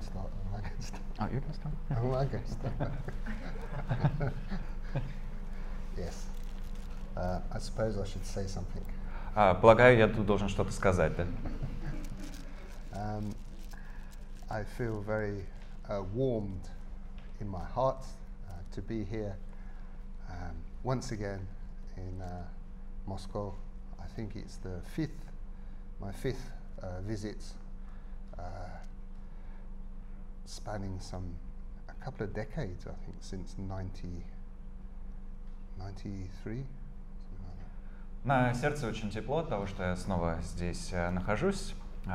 can start. I can start. Oh, you can start. Oh, I can start. Yes. I suppose I should say something. Полагаю, я тут должен что-то сказать, да? I feel very warmed in my heart to be here once again in Moscow. I think it's my fifth visit, spanning a couple of decades, I think, since 93. На сердце очень тепло от того, что я снова здесь нахожусь.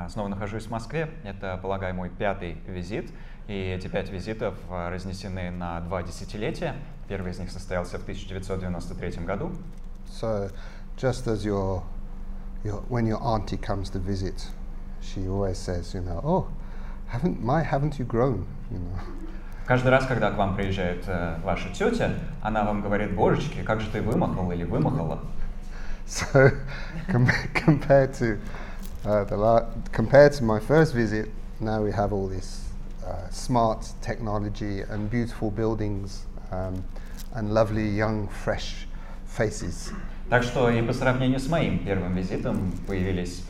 Снова нахожусь в Москве. Это, полагаю, мой 5-й визит. И эти 5 визитов разнесены на 2 десятилетия. Первый из них состоялся в 1993 году. So, just as when your auntie comes to visit, she always says, oh, haven't you grown? Каждый раз, когда к вам приезжает ваша тетя, она вам говорит: божечки, как же ты вымахал или вымахала. So, compared to my first visit, now we have all this smart technology and beautiful buildings and lovely young fresh faces. Так что и по сравнению с моим первым визитом появились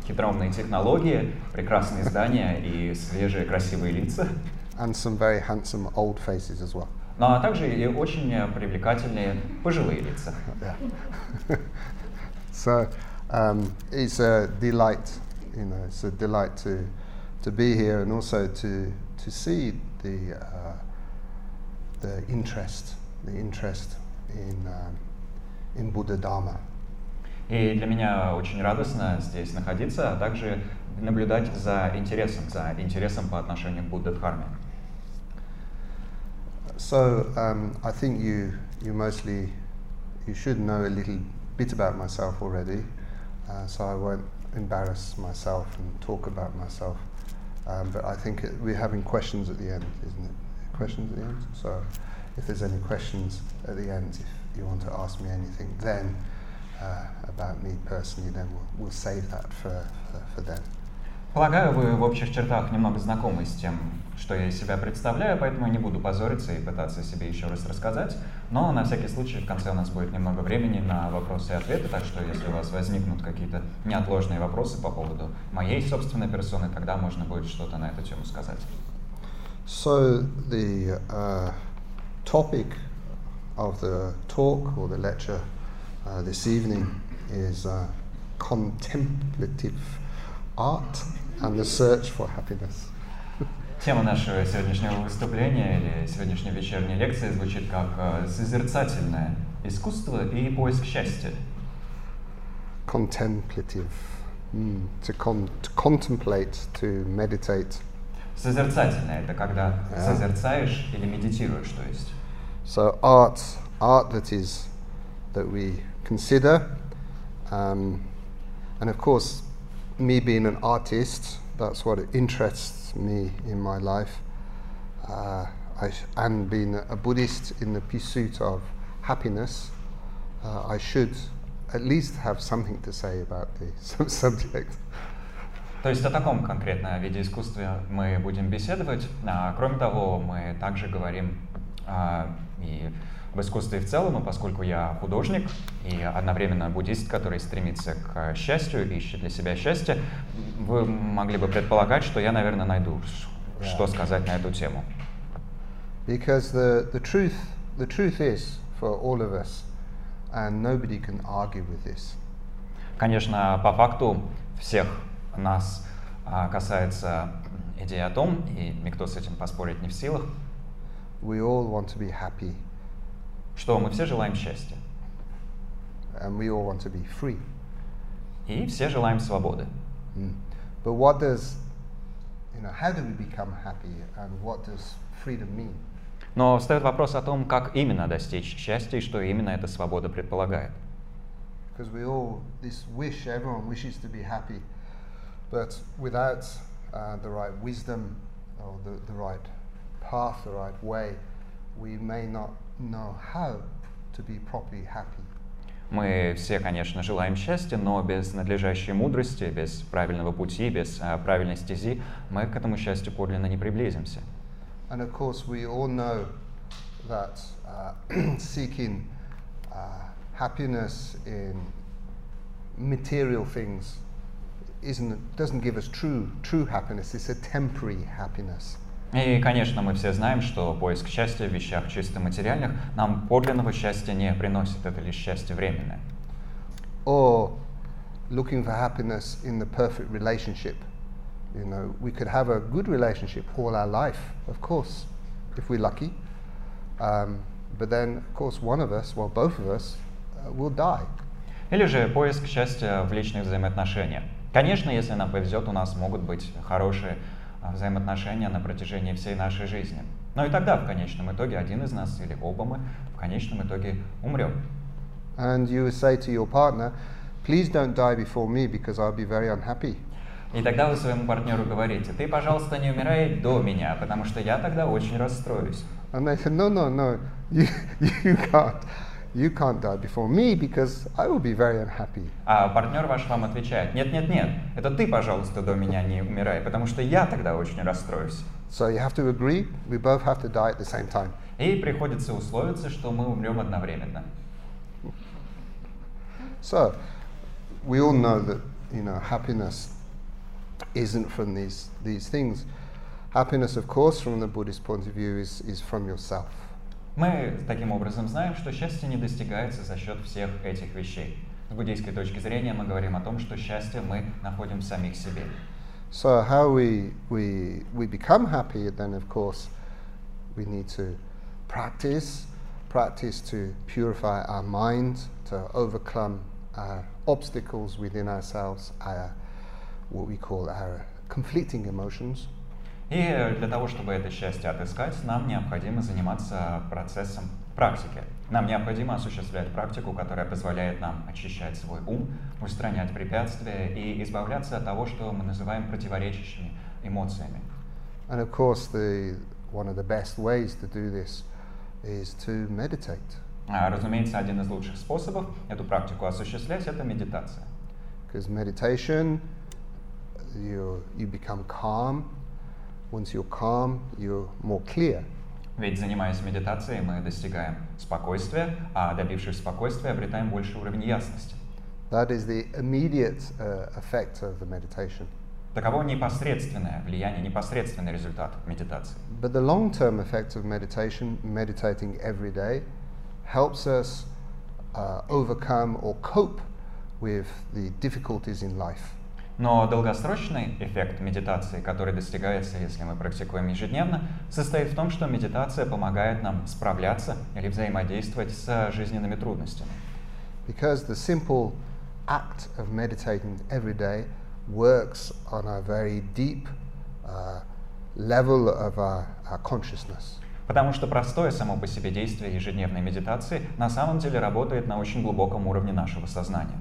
хитроумные технологии, прекрасные здания и свежие красивые лица. And some very handsome old faces as well. Ну а также и очень привлекательные пожилые лица. Yeah. So it's a delight, it's a delight to be here and also to see the interest in Buddha Dharma. И для меня очень радостно здесь находиться, а также наблюдать за интересом по отношению к Будда-дхарме. So I think you should know a little bit about myself already, so I won't embarrass myself and talk about myself. But I think we're having questions at the end, isn't it? Questions at the end. So if there's any questions at the end, if you want to ask me anything, then about me personally, then we'll save that for then. Полагаю, вы в общих чертах немного знакомы с тем, что я из себя представляю, поэтому я не буду позориться и пытаться себе еще раз рассказать. Но на всякий случай в конце у нас будет немного времени на вопросы и ответы, так что если у вас возникнут какие-то неотложные вопросы по поводу моей собственной персоны, тогда можно будет что-то на эту тему сказать. So the topic of the talk or the lecture this evening is contemplative art and the search for happiness. Тема нашего сегодняшнего выступления или сегодняшней вечерней лекции звучит как «Созерцательное. Искусство и поиск счастья». Contemplative. To contemplate, to meditate. Созерцательное — это когда созерцаешь или медитируешь, то есть. So art that we consider, and of course, me being an artist, that's what interests me in my life, and being a Buddhist in the pursuit of happiness, I should at least have something to say about the subject. То есть о таком конкретно виде искусства мы будем беседовать. Кроме того, мы также говорим и об искусстве в целом, и поскольку я художник и одновременно буддист, который стремится к счастью, ищет для себя счастье, вы могли бы предполагать, что я, наверное, найду, что сказать на эту тему. Because the truth is for all of us, and nobody can argue with this. Конечно, по факту всех нас касается идея о том, и никто с этим поспорить не в силах, we all want to be happy. Что мы все желаем счастья. And we all want to be free. И все желаем свободы. But what does, how do we become happy and what does freedom mean? Но встает вопрос о том, как именно достичь счастья и что именно эта свобода предполагает. Because everyone wishes to be happy, but without the right wisdom or the right path, the right way, we may not know how to be properly happy. Мы все, конечно, желаем счастья, но без надлежащей мудрости, без правильного пути, без правильной стези мы к этому счастью подлинно не приблизимся. And of course, we all know that seeking happiness in material things doesn't give us true happiness. It's a temporary happiness. И, конечно, мы все знаем, что поиск счастья в вещах чисто материальных нам подлинного счастья не приносит, это лишь счастье временное. Or looking for happiness in the perfect relationship. You know, we could have a good relationship all our life, of course, if we're lucky. But then, of course, one of us, well, both of us, will die. Или же поиск счастья в личных взаимоотношениях. Конечно, если нам повезет, у нас могут быть хорошие взаимоотношения на протяжении всей нашей жизни. Но и тогда, в конечном итоге, один из нас или оба мы в конечном итоге умрем. And you would say to your partner, please don't die before me because I'll be very unhappy. И тогда вы своему партнеру говорите: ты, пожалуйста, не умирай до меня, потому что я тогда очень расстроюсь. And they said, no, you can't die before me because I will be very unhappy. А партнер ваш вам отвечает: нет, это ты, пожалуйста, до меня не умирай, потому что я тогда очень расстроюсь. So you have to agree, we both have to die at the same time. И приходится условиться, что мы умрем одновременно. So we all know that, you know, happiness isn't from these things. Happiness, of course, from the Buddhist point of view, is from yourself. Мы таким образом знаем, что счастье не достигается за счет всех этих вещей. С буддийской точки зрения мы говорим о том, что счастье мы находим в самих себе. So how we become happy, then of course we need to practice to purify our mind, to overcome our obstacles within ourselves, what we call our conflicting emotions. И для того, чтобы это счастье отыскать, нам необходимо заниматься процессом практики. Нам необходимо осуществлять практику, которая позволяет нам очищать свой ум, устранять препятствия и избавляться от того, что мы называем противоречащими эмоциями. And of course, one of the best ways to do this is to meditate. Разумеется, один из лучших способов эту практику осуществлять — это медитация. Because meditation, you become calm. Once you're calm, you're more clear. Ведь, занимаясь медитацией, мы достигаем спокойствия, а добившись спокойствия, обретаем больший уровень ясности. That is the immediate effect of the meditation. Таково непосредственное влияние, непосредственный результат медитации. But the long-term effect of meditation, meditating every day, helps us overcome or cope with the difficulties in life. Но долгосрочный эффект медитации, который достигается, если мы практикуем ежедневно, состоит в том, что медитация помогает нам справляться или взаимодействовать с жизненными трудностями. Because the simple act of meditating every day works on a very deep level of our consciousness. Потому что простое само по себе действие ежедневной медитации на самом деле работает на очень глубоком уровне нашего сознания.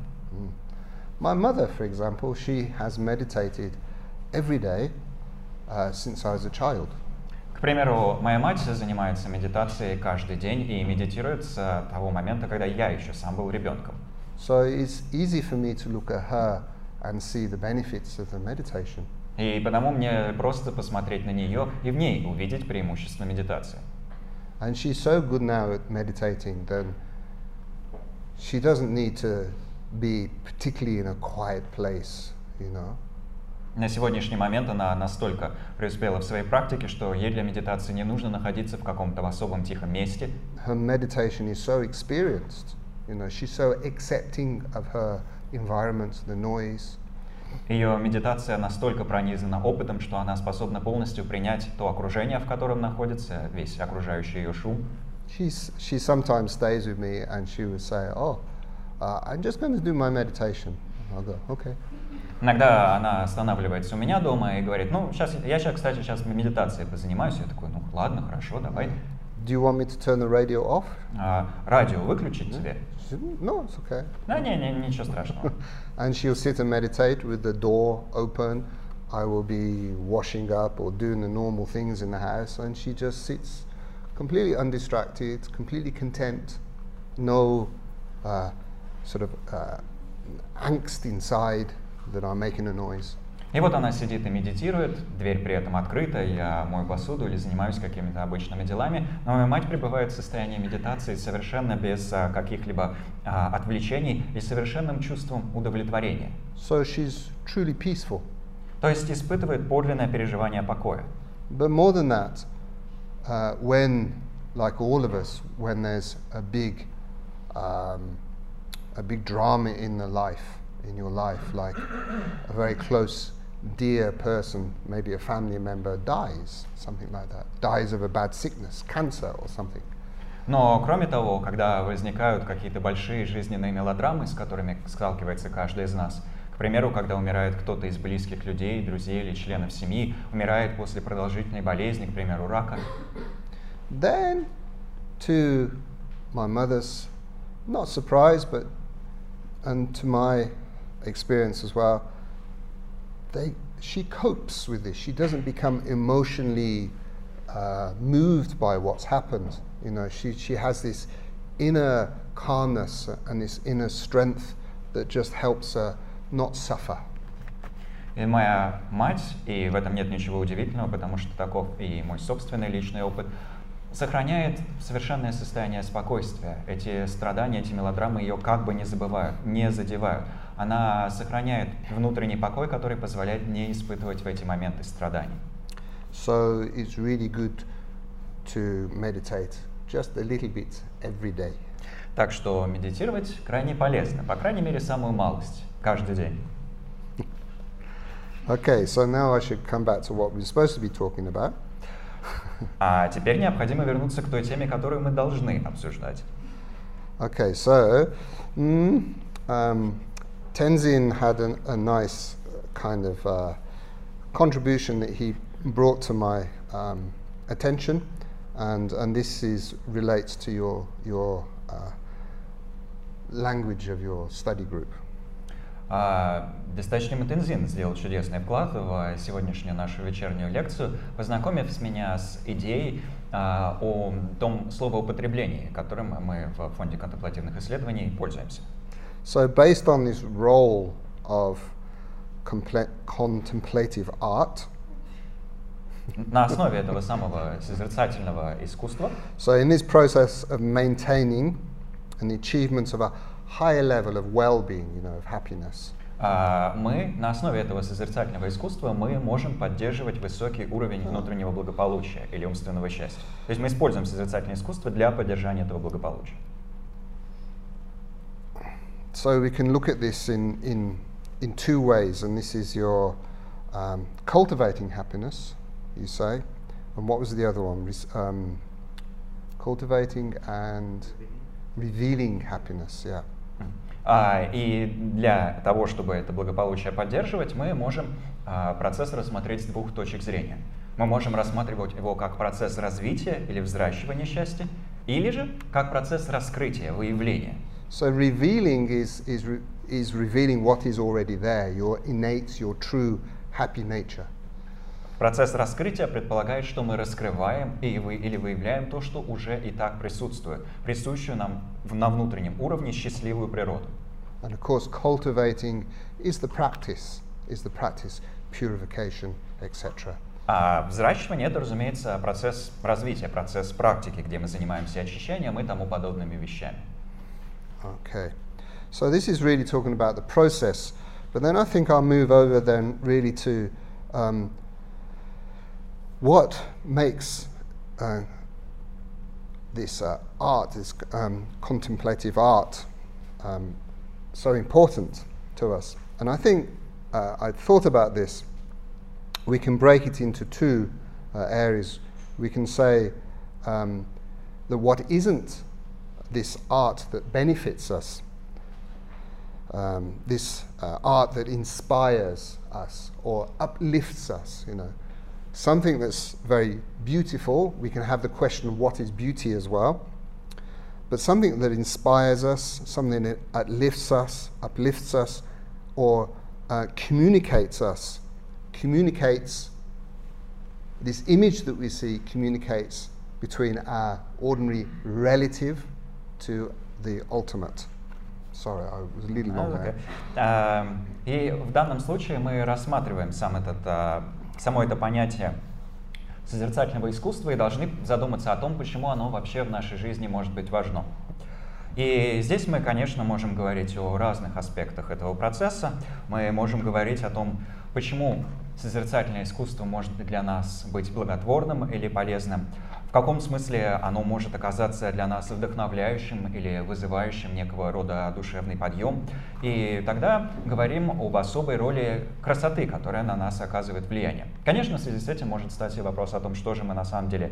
My mother, for example, she has meditated every day since I was a child. К примеру, моя мать занимается медитацией каждый день и медитирует с того момента, когда я еще сам был ребенком. So it's easy for me to look at her and see the benefits of the meditation. И потому мне просто посмотреть на нее и в ней увидеть преимущество медитации. And she's so good now at meditating that she doesn't need to be particularly in a quiet place, you know. На сегодняшний момент она настолько преуспела в своей практике, что ей для медитации не нужно находиться в каком-то особом тихом месте. Her meditation is so experienced, you know. She's so accepting of her environment, the noise. Ее медитация настолько пронизана опытом, что она способна полностью принять то окружение, в котором находится, весь окружающий ее шум. She sometimes stays with me and she would say, I'm just going to do my meditation. I'll go, okay. Иногда она останавливается у меня дома и говорит: ну, кстати, сейчас медитацией позанимаюсь. Я такой: ну, ладно, хорошо, давай. Do you want me to turn the radio off? Радио выключить тебе? No, it's okay. Да, ничего страшного. And she'll sit and meditate with the door open. I will be washing up or doing the normal things in the house, and she just sits completely undistracted, completely content, no sort of angst inside that I'm making a noise. И вот она сидит и медитирует, дверь при этом открыта, я мою посуду или занимаюсь какими-то обычными делами, но моя мать пребывает в состоянии медитации совершенно без каких-либо отвлечений и совершенным чувством удовлетворения. So she's truly peaceful. То есть испытывает подлинное переживание покоя. But more than that, when, like all of us, when there's a big drama in your life, like a very close, dear person, maybe a family member dies, something like that, dies of a bad sickness, cancer or something. Но кроме того, когда возникают какие-то большие жизненные мелодрамы, с которыми сталкивается каждый из нас, к примеру, когда умирает кто-то из близких людей, друзей или членов семьи, умирает после продолжительной болезни, к примеру, рака, then, to my mother's, not surprise, but and to my experience as well, she copes with this. She doesn't become emotionally moved by what's happened. You know, she has this inner calmness and this inner strength that just helps her not suffer. И моя мать, и в этом нет ничего удивительного, потому что таков и мой собственный личный опыт, сохраняет совершенное состояние спокойствия. Эти страдания, эти мелодрамы ее как бы не забывают, не задевают. Она сохраняет внутренний покой, который позволяет не испытывать в эти моменты страданий. So it's really good to meditate just a little bit every day. Так что медитировать крайне полезно, по крайней мере, самую малость, каждый день. Okay, so now I should come back to what we're supposed to be talking about. А теперь необходимо вернуться к той теме, которую мы должны обсуждать. Okay, so Tenzin had a nice kind of contribution that he brought to my attention, and this relates to your language of your study group. Таши Мэннокс сделал чудесный вклад в сегодняшнюю нашу вечернюю лекцию, познакомив меня с идеей о том словоупотреблении, которым мы в Фонде конtemplativных исследований пользуемся. So based on this role of contemplative art, на основе этого самого созерцательного искусства, so in this process of maintaining and the achievements of a higher level of well-being, you know, of happiness, мы на основе этого созерцательного искусства мы можем поддерживать высокий уровень внутреннего благополучия или умственного счастья. То есть мы используем созерцательное искусство для поддержания этого благополучия. So we can look at this in two ways, and this is your cultivating happiness, you say, and what was the other one? Cultivating and revealing happiness, yeah. И для того, чтобы это благополучие поддерживать, мы можем процесс рассмотреть с двух точек зрения. Мы можем рассматривать его как процесс развития или взращивания счастья, или же как процесс раскрытия, выявления. So revealing is revealing what is already there, your innate, your true happy nature. Процесс раскрытия предполагает, что мы раскрываем или выявляем то, что уже и так присутствует, присущую нам на внутреннем уровне счастливую природу. And of course, cultivating is the practice, purification, etc. А взращивание — это, разумеется, процесс развития, процесс практики, где мы занимаемся очищением и тому подобными вещами. Okay, so this is really talking about the process, but then I think I'll move over then really to what makes this art, this contemplative art, so important to us. And I think I thought about this. We can break it into two areas. We can say that what isn't this art that benefits us, this art that inspires us or uplifts us, you know, something that's very beautiful. We can have the question of what is beauty as well, but something that inspires us, something that uplifts us, or communicates this image that we see communicates between our ordinary relative to the ultimate. Sorry, I was a little long there. И в данном случае мы рассматриваем само это понятие созерцательного искусства и должны задуматься о том, почему оно вообще в нашей жизни может быть важно. И здесь мы, конечно, можем говорить о разных аспектах этого процесса. Мы можем говорить о том, почему созерцательное искусство может для нас быть благотворным или полезным, в каком смысле оно может оказаться для нас вдохновляющим или вызывающим некого рода душевный подъем. И тогда говорим об особой роли красоты, которая на нас оказывает влияние. Конечно, в связи с этим может стать и вопрос о том, что же мы на самом деле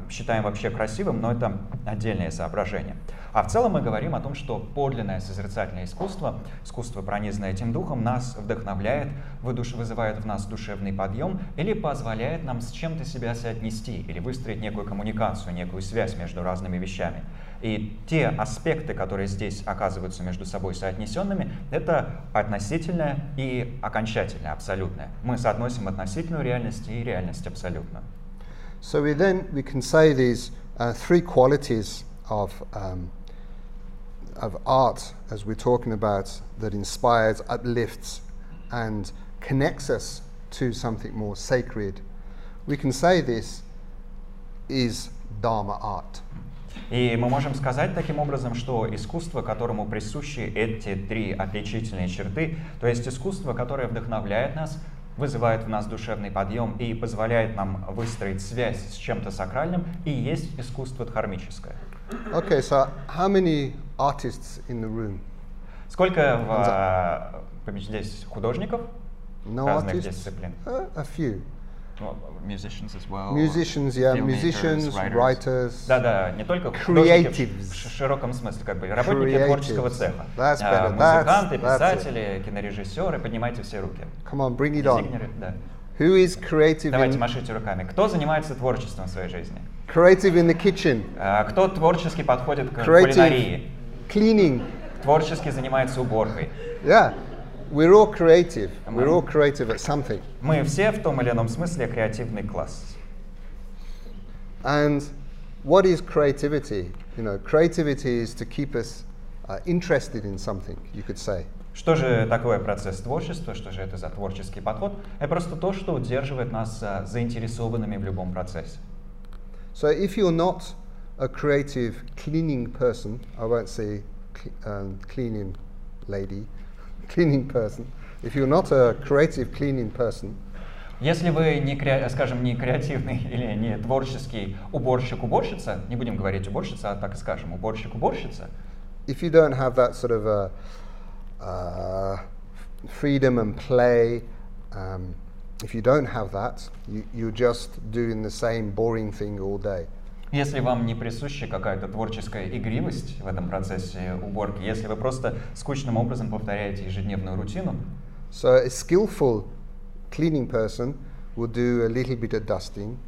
считаем вообще красивым, но это отдельное соображение. А в целом мы говорим о том, что подлинное созерцательное искусство, искусство, пронизанное этим духом, нас вдохновляет, вызывает в нас душевный подъем или позволяет нам с чем-то себя соотнести или выстроить некую коммуникацию, некую связь между разными вещами. И те аспекты, которые здесь оказываются между собой соотнесенными, это относительное и окончательное, абсолютное. Мы соотносим относительную реальность и реальность абсолютную. So we can say these three qualities of art, as we're talking about, that inspires, uplifts, and connects us to something more sacred. We can say this is Dharma art. И мы можем сказать таким образом, что искусство, которому присущи эти три отличительные черты, то есть искусство, которое вдохновляет нас, вызывает в нас душевный подъем и позволяет нам выстроить связь с чем-то сакральным, и есть искусство дхармическое. Okay, so how many artists in the room? Сколько здесь художников разных дисциплин? A few. Musicians as well. Musicians, yeah, musicians, writers. Да, не только художники в широком смысле, как бы работники творческого цеха. Музыканты, писатели, кинорежиссеры, поднимайте все руки. Come on, bring it on. Да. Who is creative? Давайте машите руками. Кто занимается творчеством в своей жизни? Creative in the kitchen. Кто творчески подходит к кулинарии? Cleaning. Творчески занимается уборкой. Yeah. We're all creative. We're all creative at something. Мы все в том или ином смысле креативный класс. And what is creativity? You know, creativity is to keep us interested in something, you could say. Что же такое процесс творчества? Что же это за творческий подход? Это просто то, что удерживает нас заинтересованными в любом процессе. So if you're not a creative cleaning person, I won't say cleaning lady, cleaning person. If you're not a creative cleaning person, если вы не креативный или не творческий уборщик-уборщица, не будем говорить уборщица, а так и скажем, уборщик-уборщица. If you don't have that sort of freedom and play, if you don't have that, you're just doing the same boring thing all day. Если вам не присуща какая-то творческая игривость в этом процессе уборки, если вы просто скучным образом повторяете ежедневную рутину, so a skillful cleaning person will do a little bit of dusting.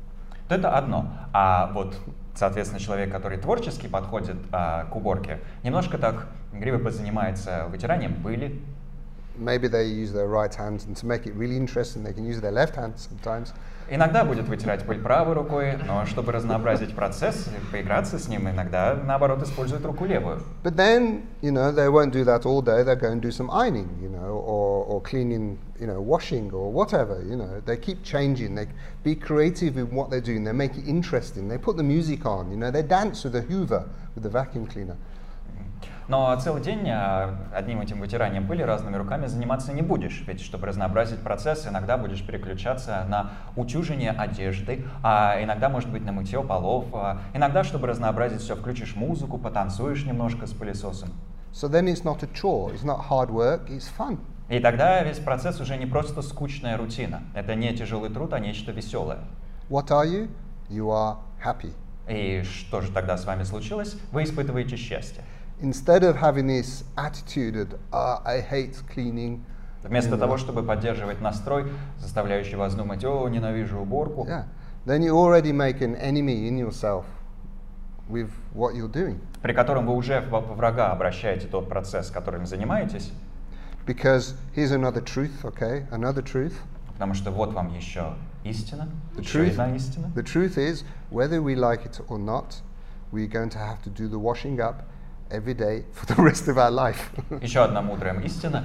То это одно. А вот, соответственно, человек, который творчески подходит к уборке, немножко так игриво позанимается вытиранием пыли. Maybe they use their right hand, and to make it really interesting, they can use their left hand sometimes. Иногда будет вытирать пыль правой рукой, но чтобы разнообразить процесс, поиграться с ним, иногда, наоборот, использует руку левую. But then, you know, they won't do that all day. They'll go and do some ironing, you know, or cleaning, you know, washing or whatever, you know. They keep changing. They be creative in what they're doing. They make it interesting. They put the music on, you know. They dance with the Hoover, with the vacuum cleaner. Но целый день одним этим вытиранием пыли разными руками заниматься не будешь, ведь чтобы разнообразить процесс, иногда будешь переключаться на утюжение одежды, а иногда, может быть, на мытье полов, иногда, чтобы разнообразить все, включишь музыку, потанцуешь немножко с пылесосом. So then it's not a chore, it's not hard work, it's fun. И тогда весь процесс уже не просто скучная рутина, это не тяжелый труд, а нечто веселое. What are you? You are happy. И что же тогда с вами случилось? Вы испытываете счастье. Instead of having this attitude that I hate cleaning, вместо того, чтобы поддерживать настрой, заставляющий вас думать, о, ненавижу уборку, then you already make an enemy in yourself with what you're doing. При котором вы уже во врага обращаете тот процесс, которым занимаетесь. Because here's another truth, okay? Another truth. Потому что вот вам еще истина, еще одна истина. The truth is, whether we like it or not, we're going to have to do the washing up every day for the rest of our life. Еще одна мудрая истина.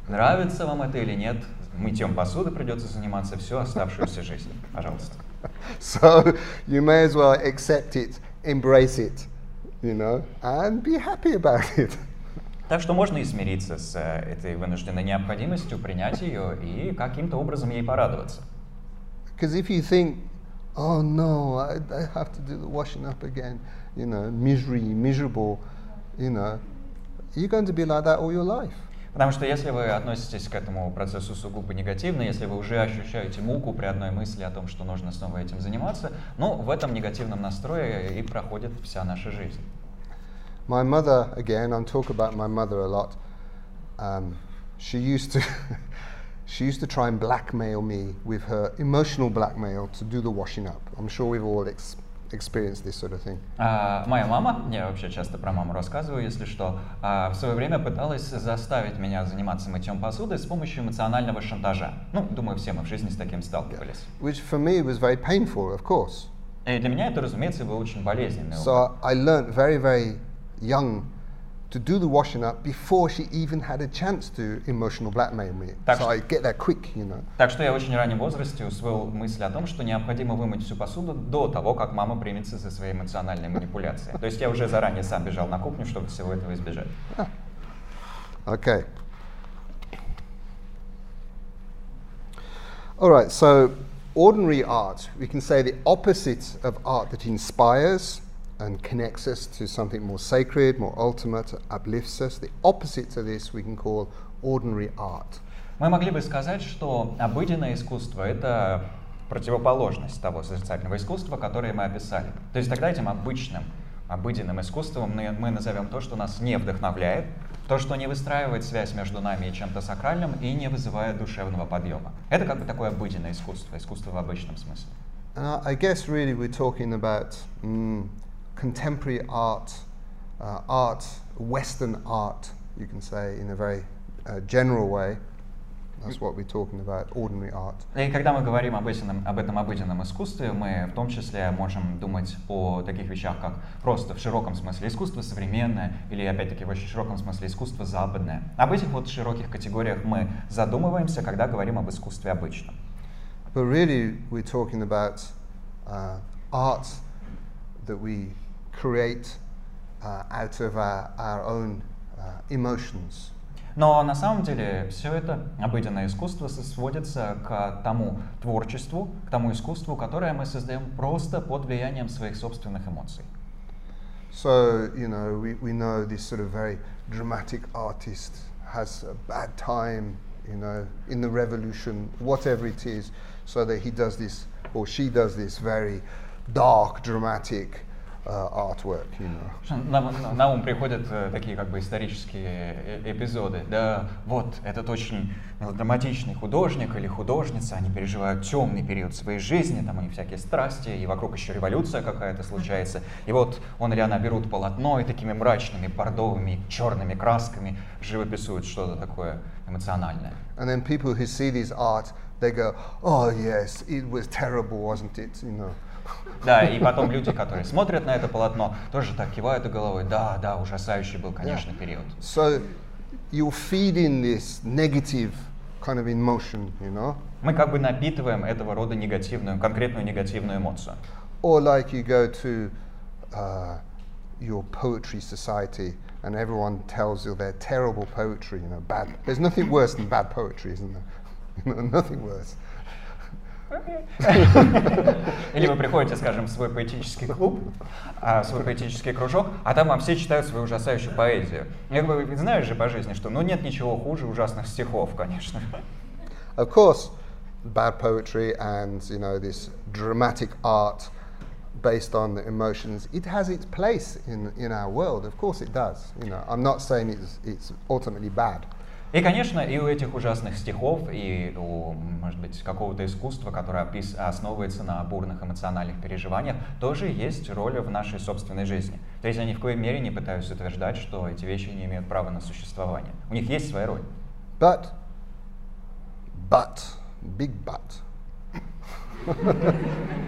Нравится вам это или нет, мытьем посуды придется заниматься всю оставшуюся жизнь. Пожалуйста. So you may as well accept it, embrace it, and be happy about it. Так что можно и смириться с этой вынужденной необходимостью, принять ее и каким-то образом ей порадоваться. Because if you think, oh no, I have to do the washing up again, miserable, you're going to be like that all your life. Потому что если вы относитесь к этому процессу сугубо негативно, если вы уже ощущаете муку при одной мысли о том, что нужно снова этим заниматься, в этом негативном настрое и проходит вся наша жизнь. My mother, again, I'm talking about my mother a lot. She used to try and blackmail me with her emotional blackmail to do the washing up. I'm sure we've all experienced this sort of thing. Моя мама, я вообще часто про маму рассказываю, если что, в свое время пыталась заставить меня заниматься мытьем посуды с помощью эмоционального шантажа. Думаю, все мы в жизни с таким сталкивались. Which for me was very painful, of course. И для меня это, разумеется, был очень болезненный опыт. So I learned very, very young to do the washing up before she even had a chance to emotional blackmail me. So I get that quick, Так что я в очень раннем возрасте усвоил мысль о том, что необходимо вымыть всю посуду до того, как мама примется за свои эмоциональные манипуляции. То есть я уже заранее сам бежал на кухню, чтобы всего этого избежать. Okay. All right, so ordinary art, we can say the opposite of art that inspires and connects us to something more sacred, more ultimate, uplifts us. The opposite to this we can call ordinary art. Мы могли бы сказать, что обыденное искусство — это противоположность того созерцательного искусства, которое мы описали. То есть тогда этим обыденным искусством мы назовем то, что нас не вдохновляет, то, что не выстраивает связь между нами и чем-то сакральным и не вызывает душевного подъема. Это как бы такое обыденное искусство, искусство в обычном смысле. I guess really we're talking about contemporary art, Western art, you can say, in a very general way. That's what we're talking about, ordinary art. И когда мы говорим об этом обыденном искусстве, мы в том числе можем думать о таких вещах, как просто в широком смысле искусство современное, или опять-таки в очень широком смысле искусство западное. Об этих вот широких категориях мы задумываемся, когда говорим об искусстве обычном. But really we're talking about art that we create out of our own emotions. Но на самом деле все это обыденное искусство сводится к тому творчеству, к тому искусству, которое мы создаем просто под влиянием своих собственных эмоций. So, we know this sort of very dramatic artist has a bad time, in the revolution, whatever it is, so that he does this, or she does this very dark, dramatic artwork, На ум приходят такие как бы исторические эпизоды. Да, вот этот очень драматичный художник или художница, они переживают темный период своей жизни, там у них всякие страсти, и вокруг еще революция какая-то случается. И вот он или она берут полотно и такими мрачными, бордовыми, черными красками живописуют что-то такое эмоциональное. And then people who see this art, they go, oh yes, it was terrible, wasn't it, Да, и потом люди, которые смотрят на это полотно, тоже так кивают и головой. Да, ужасающий был, конечно, период. So you're feeding this negative kind of emotion, Мы как бы напитываем этого рода конкретную негативную эмоцию. Or like you go to your poetry society and everyone tells you they're terrible poetry, bad. There's nothing worse than bad poetry, isn't there? Nothing worse. Или вы приходите, скажем, в свой поэтический клуб, в свой поэтический кружок, а там вам все читают свою ужасающую поэзию. Я говорю, знаешь же по жизни, что нет ничего хуже ужасных стихов, конечно. Of course, bad poetry and this dramatic art based on the emotions, it has its place in our world. Of course it does. I'm not saying it's ultimately bad. И, конечно, и у этих ужасных стихов, и у, может быть, какого-то искусства, которое основывается на бурных эмоциональных переживаниях, тоже есть роль в нашей собственной жизни. То есть я ни в коей мере не пытаюсь утверждать, что эти вещи не имеют права на существование. У них есть своя роль. But, big but,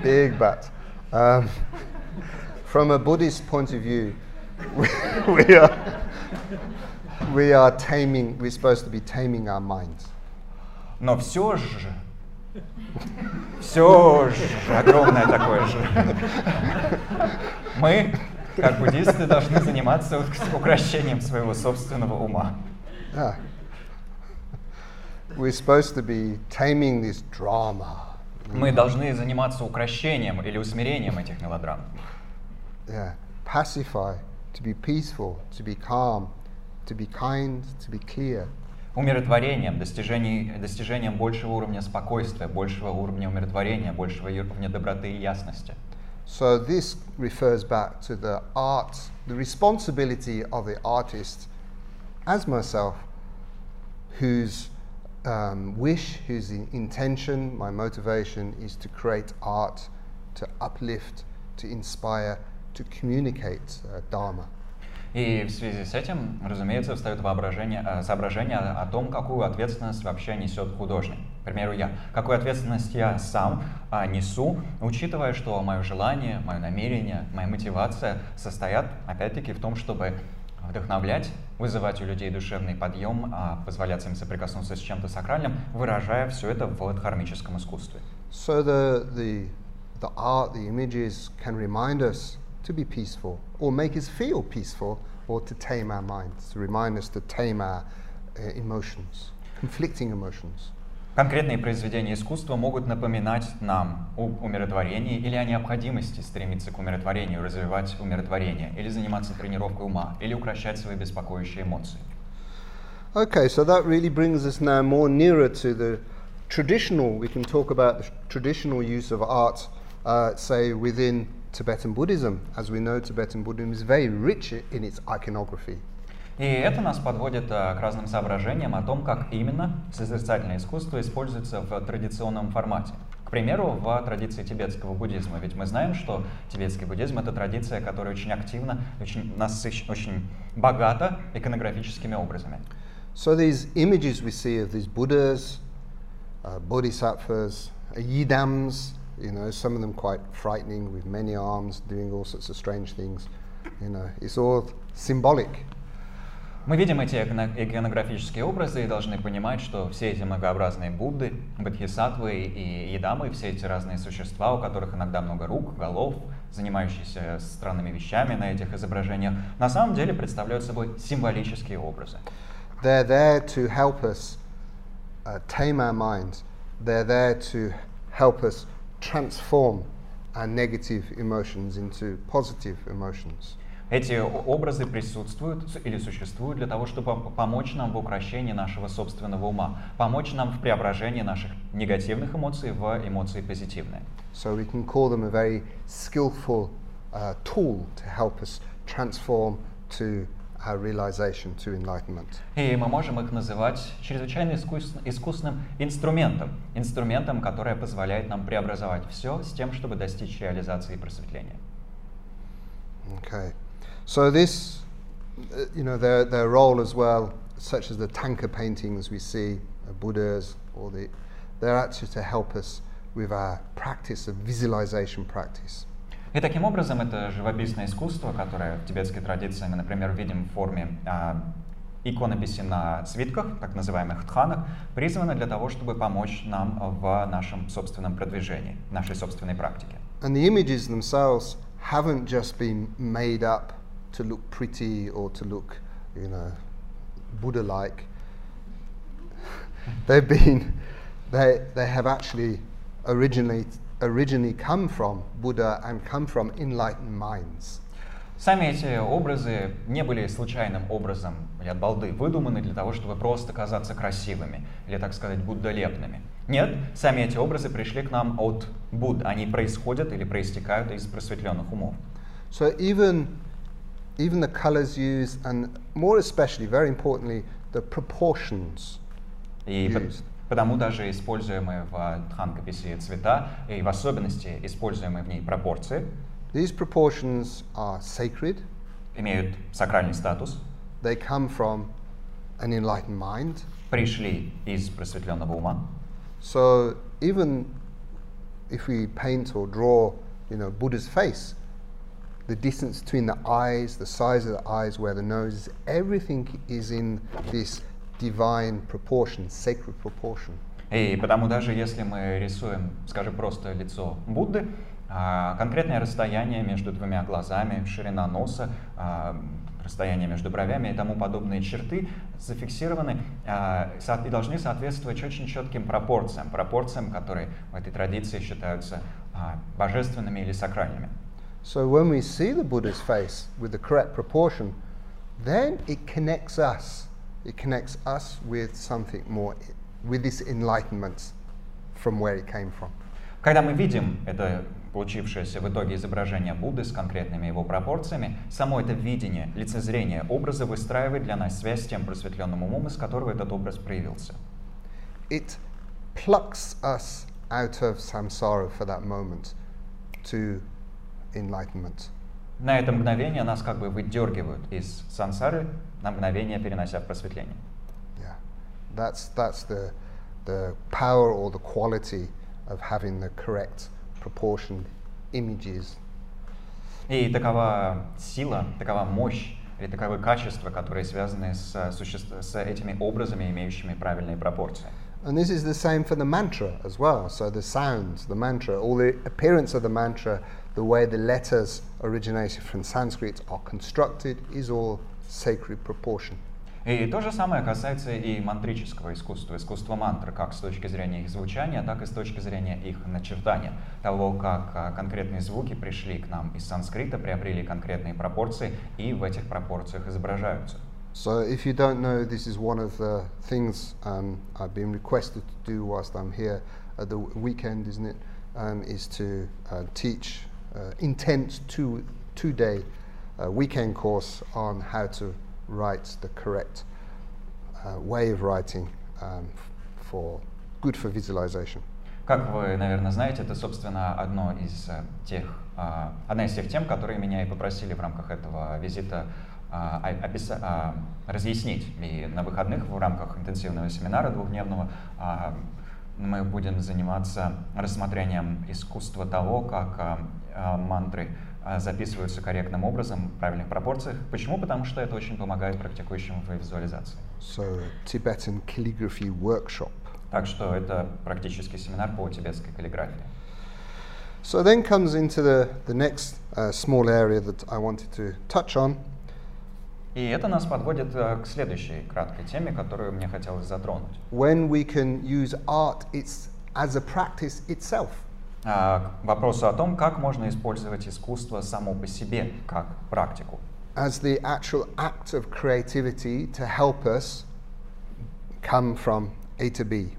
big but. From a Buddhist point of view, we're supposed to be taming our minds. Но все же, огромное такое же. Мы, как буддисты, должны заниматься укрощением своего собственного ума. Yeah. We're supposed to be taming this drama. Мы должны заниматься укрощением или усмирением этих мелодрам. Yeah. Pacify, to be peaceful, to be calm, to be kind, to be clear. Умиротворением, достижением большего уровня спокойствия, большего уровня умиротворения, большего уровня доброты и ясности. So this refers back to the art, the responsibility of the artist, as myself, whose wish, whose intention, my motivation is to create art, to uplift, to inspire, to communicate Dharma. И в связи с этим, разумеется, встает соображение о том, какую ответственность вообще несет художник. К примеру, какую ответственность я сам несу, учитывая, что мое желание, мое намерение, моя мотивация состоят, опять-таки, в том, чтобы вдохновлять, вызывать у людей душевный подъем, позволять им соприкоснуться с чем-то сакральным, выражая все это в дхармическом искусстве. So the art, the images can remind us to be peaceful, or make us feel peaceful, or to tame our minds, to remind us to tame our emotions, conflicting emotions. Конкретные произведения искусства могут напоминать нам о умиротворении или о необходимости стремиться к умиротворению, развивать умиротворение, или заниматься тренировкой ума, или укрощать свои беспокоящие эмоции. Okay, so that really brings us now more nearer to the traditional, we can talk about the traditional use of art, say within Tibetan Buddhism. As we know, Tibetan Buddhism is very rich in its iconography. И это нас подводит к разным соображениям о том, как именно созерцательное искусство используется в традиционном формате. К примеру, в традиции тибетского буддизма. Ведь мы знаем, что тибетский буддизм — это традиция, которая очень активна, очень богата иконографическими образами. So these images we see of these Buddhas, bodhisattvas, yidams, you know, some of them quite frightening with many arms, doing all sorts of strange things. You know, it's all symbolic. Мы видим эти иконографические образы и должны понимать, что все эти многообразные Будды, бодхисаттвы и идамы, все эти разные существа, у которых иногда много рук, голов, занимающиеся странными вещами на этих изображениях, на самом деле представляют собой символические образы. They're there to help us tame our minds. They're there to help us transform our negative emotions into positive emotions. Эти образы присутствуют или существуют для того, чтобы помочь нам в укрощении нашего собственного ума, помочь нам в преображении наших негативных эмоций в эмоции позитивные. So we can call them a very skillful tool to help us transform to our realization, to enlightenment. И мы можем их называть чрезвычайно искусным инструментом, которое позволяет нам преобразовать все с тем, чтобы достичь реализации и просветления. Okay. So this, you know, their role as well, such as the tanka paintings we see of Buddhas, they're actually to help us with our practice of visualization practice. И таким образом это живописное искусство, которое в тибетской традиции мы, например, видим в форме иконописи на свитках, так называемых дханах, призвано для того, чтобы помочь нам в нашем собственном продвижении, нашей собственной практике. And the images themselves haven't just been made up to look pretty or to look, you know, Buddha-like. They have actually originally come from Buddha and come from enlightened minds. Сами эти образы не были случайным образом или от балды выдуманы для того, чтобы просто казаться красивыми или, так сказать, буддолепными. Нет, сами эти образы пришли к нам от Будд, они происходят или проистекают из просветленных умов. So even the colors used, and more especially, very importantly, the proportions used. Потому даже используемые в дханкописи цвета, и в особенности используемые в ней пропорции, these proportions are sacred. Имеют сакральный статус. They come from an enlightened mind. Пришли из просветленного ума. So even if we paint or draw, you know, Buddha's face, the distance between the eyes, the size of the eyes, where the nose is, everything is in this divine proportion, sacred proportion. И потому даже если мы рисуем, скажем, просто лицо Будды, конкретное расстояние между двумя глазами, ширина носа, расстояние между бровями и тому подобные черты зафиксированы и должны соответствовать очень четким пропорциям, которые в этой традиции считаются божественными или сакральными. So when we see the Buddha's face with the correct proportion, then it connects us. It connects us with something more, with this enlightenment from where it came from. Когда мы видим это получившееся в итоге изображение Будды с конкретными его пропорциями, само это видение, лицезрение образа выстраивает для нас связь с тем просветленным умом, из которого этот образ проявился. It plucks us out of samsara for that moment to enlightenment. На это мгновение нас как бы выдергивают из сансары, на мгновение перенося в просветление. Yeah, that's the power or the quality of having the correct proportioned images. И такова сила, такова мощь или таковы качества, которые связаны с этими образами, имеющими правильные пропорции. And this is the same for the mantra as well. So the sounds, the mantra, all the appearance of the mantra, the way the letters originated from Sanskrit are constructed is all sacred proportion. И то же самое касается и мантрического искусства, искусства мантры, как с точки зрения их звучания, так и с точки зрения их начертания, того, как конкретные звуки пришли к нам из санскрита, приобрели конкретные пропорции и в этих пропорциях изображаются. So if you don't know, this is one of the things I've been requested to do whilst I'm here at the weekend, isn't it? Is to teach intense two-day weekend course on how to write the correct way of writing good for visualization. Как вы, наверное, знаете, это, собственно, одна из тех тем, которые меня и попросили в рамках этого визита разъяснить. И на выходных в рамках интенсивного семинара двухдневного мы будем заниматься рассмотрением искусства того, как мантры записываются корректным образом, в правильных пропорциях. Почему? Потому что это очень помогает практикующим в визуализации. So, Tibetan calligraphy workshop. Так что это практический семинар по тибетской каллиграфии. So then comes into the next small area that I wanted to touch on. И это нас подводит к следующей краткой теме, которую мне хотелось затронуть. When we can use art as a practice itself. К вопросу о том, как можно использовать искусство само по себе, как практику. As the actual act of creativity to help us come from A to B.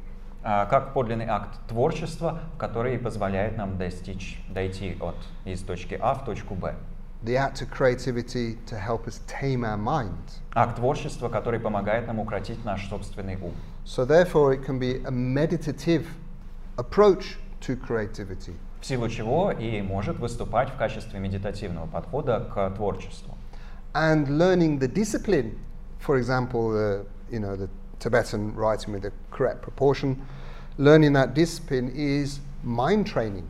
Как подлинный акт творчества, который позволяет нам дойти из точки А в точку Б. The act of creativity to help us tame our mind. Акт творчества, который помогает нам укротить наш собственный ум. So therefore it can be a meditative approach to creativity. В силу чего и может выступать в качестве медитативного подхода к творчеству. And learning the discipline, for example, the Tibetan writing with the correct proportion, learning that discipline is mind training.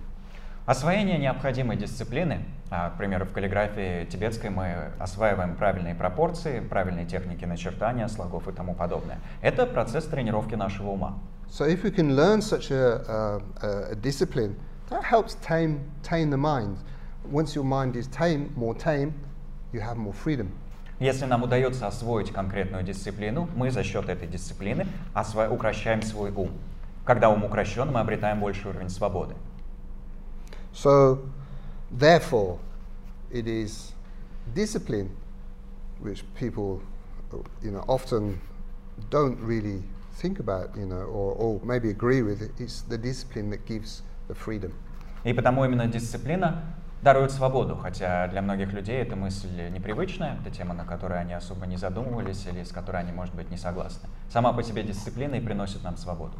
Освоение необходимой дисциплины, к примеру, в каллиграфии тибетской мы осваиваем правильные пропорции, правильные техники начертания, слогов и тому подобное. Это процесс тренировки нашего ума. So if we can learn such a discipline, that helps tame the mind. Once your mind is more tame, you have more freedom. Если нам удается освоить конкретную дисциплину, мы за счет этой дисциплины укрощаем свой ум. Когда ум укрощен, мы обретаем больший уровень свободы. So, therefore, it is discipline which people, often don't really think about, or maybe agree with. It's the discipline that gives the freedom. И потому именно дисциплина дарует свободу, хотя для многих людей эта мысль непривычная, это тема, на которой они особо не задумывались или с которой они, может быть, не согласны. Сама по себе дисциплина и приносит нам свободу.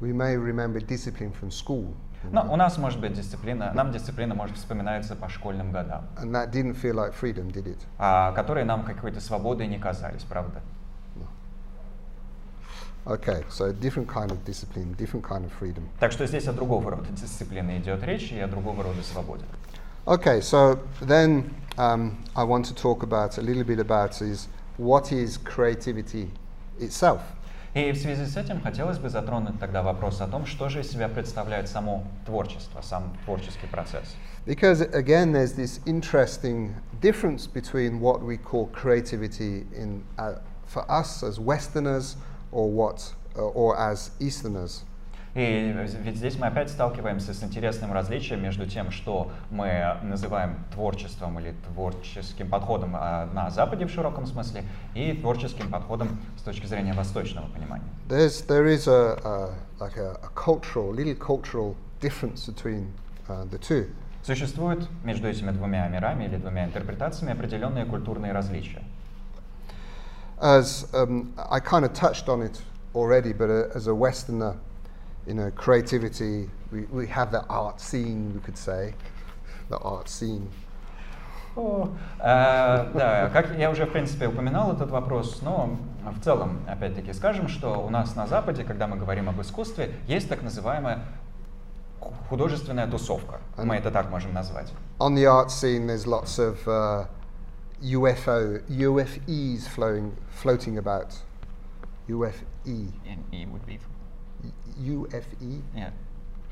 We may remember discipline from school. Но у нас может быть дисциплина может вспоминаться по школьным годам. And that didn't feel like freedom, did it? Которые нам какой-то свободой не казались, правда? Okay, so different kind of discipline, different kind of freedom. Так что здесь о другого рода дисциплине идет речь и о другого рода свободе. Okay, so then I want to talk about a little bit about is what is creativity itself. И в связи с этим хотелось бы затронуть тогда вопрос о том, что же из себя представляет само творчество, сам творческий процесс. Because again, there's this interesting difference between what we call creativity for us as Westerners or as Easterners. И ведь здесь мы опять сталкиваемся с интересным различием между тем, что мы называем творчеством или творческим подходом на Западе в широком смысле, и творческим подходом с точки зрения восточного понимания. There is a cultural difference between the two. Sуществуют между этими двумя мирами или двумя интерпретациями определенные культурные различия. As I kind of touched on it already, but as a Westerner, creativity, we have the art scene, we could say, the art scene. Да, как я уже, в принципе, упоминал этот вопрос, но в целом, опять-таки, скажем, что у нас на Западе, когда мы говорим об искусстве, есть так называемая художественная тусовка. Мы это так можем назвать. On the art scene, there's lots of UFEs floating about. UFE. And E would be. UFE? Yeah,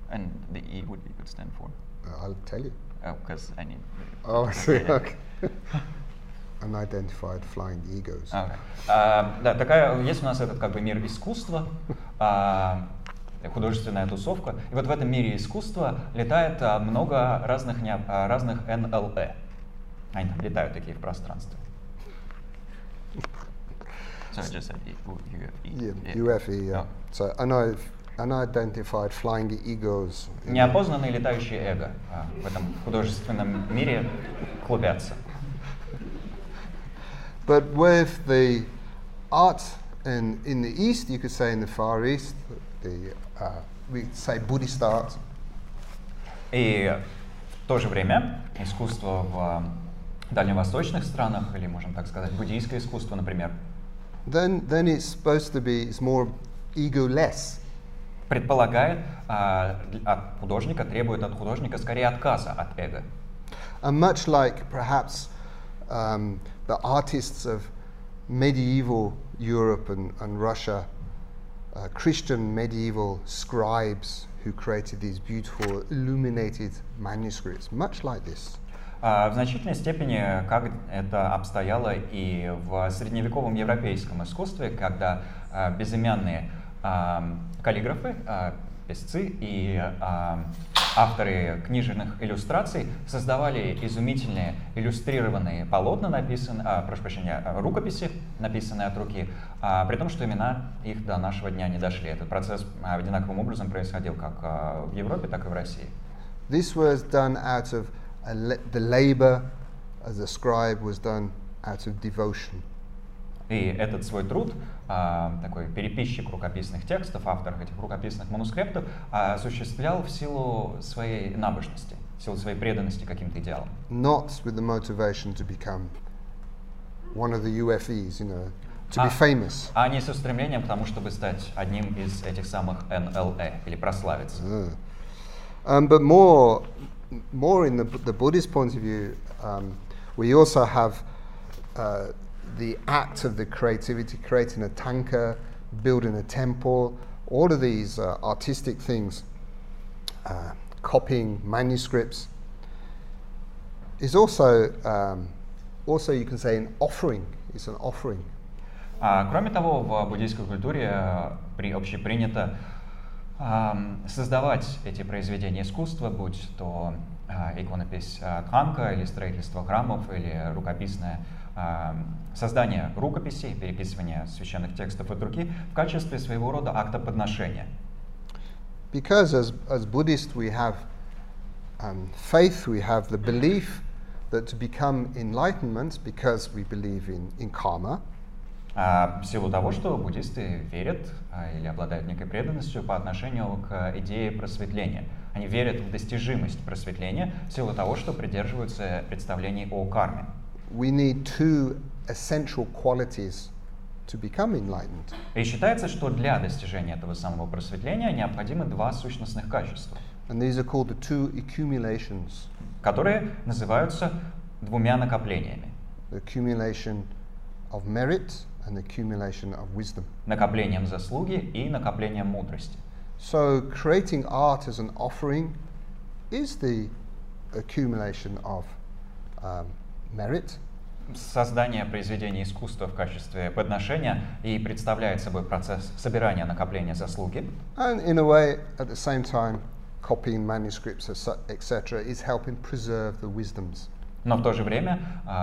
and the E would stand for. I'll tell you. Oh, because I need. Oh, I see. Okay. Unidentified flying egos. Okay. Да, есть у нас этот как бы мир искусства, художественная тусовка, и вот в этом мире искусства летает много разных НЛЭ. Они там летают такие в пространстве. So I just said UFE. Yeah, UFE. Yeah. So unidentified flying egos. Неопознанные летающие эго в этом художественном мире клубятся. But with the art in the East, you could say in the Far East, we say Buddhist art. И в то же время искусство в дальневосточных странах, или можем так сказать, буддийское искусство, например, then it's supposed to be, it's more ego-less. Предполагает от художника, требует от художника скорее отказа от эго. And much like perhaps the artists of medieval Europe and Russia, Christian medieval scribes who created these beautiful illuminated manuscripts, much like this. В значительной степени, как это обстояло и в средневековом европейском искусстве, когда безымянные каллиграфы, писцы и авторы книжных иллюстраций создавали изумительные иллюстрированные полотна, рукописи, написанные от руки, при том, что имена их до нашего дня не дошли. Этот процесс одинаковым образом происходил как в Европе, так и в России. This was done out of the labor as a scribe was done out of devotion. И этот свой труд, такой переписчик рукописных текстов, автор этих рукописных манускриптов, осуществлял в силу своей набожности, в силу своей преданности каким-то идеалам. Not with the motivation to become one of the UFEs, to be famous. А не с устремлением к тому, чтобы стать одним из этих самых НЛЭ или прославиться. But more in the Buddhist point of view, we also have the act of the creativity, creating a tanka, building a temple, all of these artistic things, copying manuscripts, is also you can say an offering. It's an offering. Кроме того, в буддийской культуре общепринято создавать эти произведения искусства, будь то иконопись танка, или строительство храмов, или рукописное создание рукописей, переписывание священных текстов от руки в качестве своего рода акта подношения. Because as Buddhists we have faith, we have the belief that to become enlightenment, because we believe in karma. В силу того, что буддисты верят или обладают некой преданностью по отношению к идее просветления. Они верят в достижимость просветления в силу того, что придерживаются представлений о карме. We need two essential qualities to become enlightened. И считается, что для достижения этого самого просветления необходимы два сущностных качества. And these are called the two accumulations. которые называются двумя накоплениями. The accumulation of merit and the accumulation of wisdom. Накоплением заслуги и накоплением мудрости. So creating art as an offering is the accumulation of merit. Создание произведения искусства в качестве подношения и представляет собой процесс собирания накопления заслуги. And in a way, at the same time, copying manuscripts, etc., is helping preserve the wisdoms. Но в то же время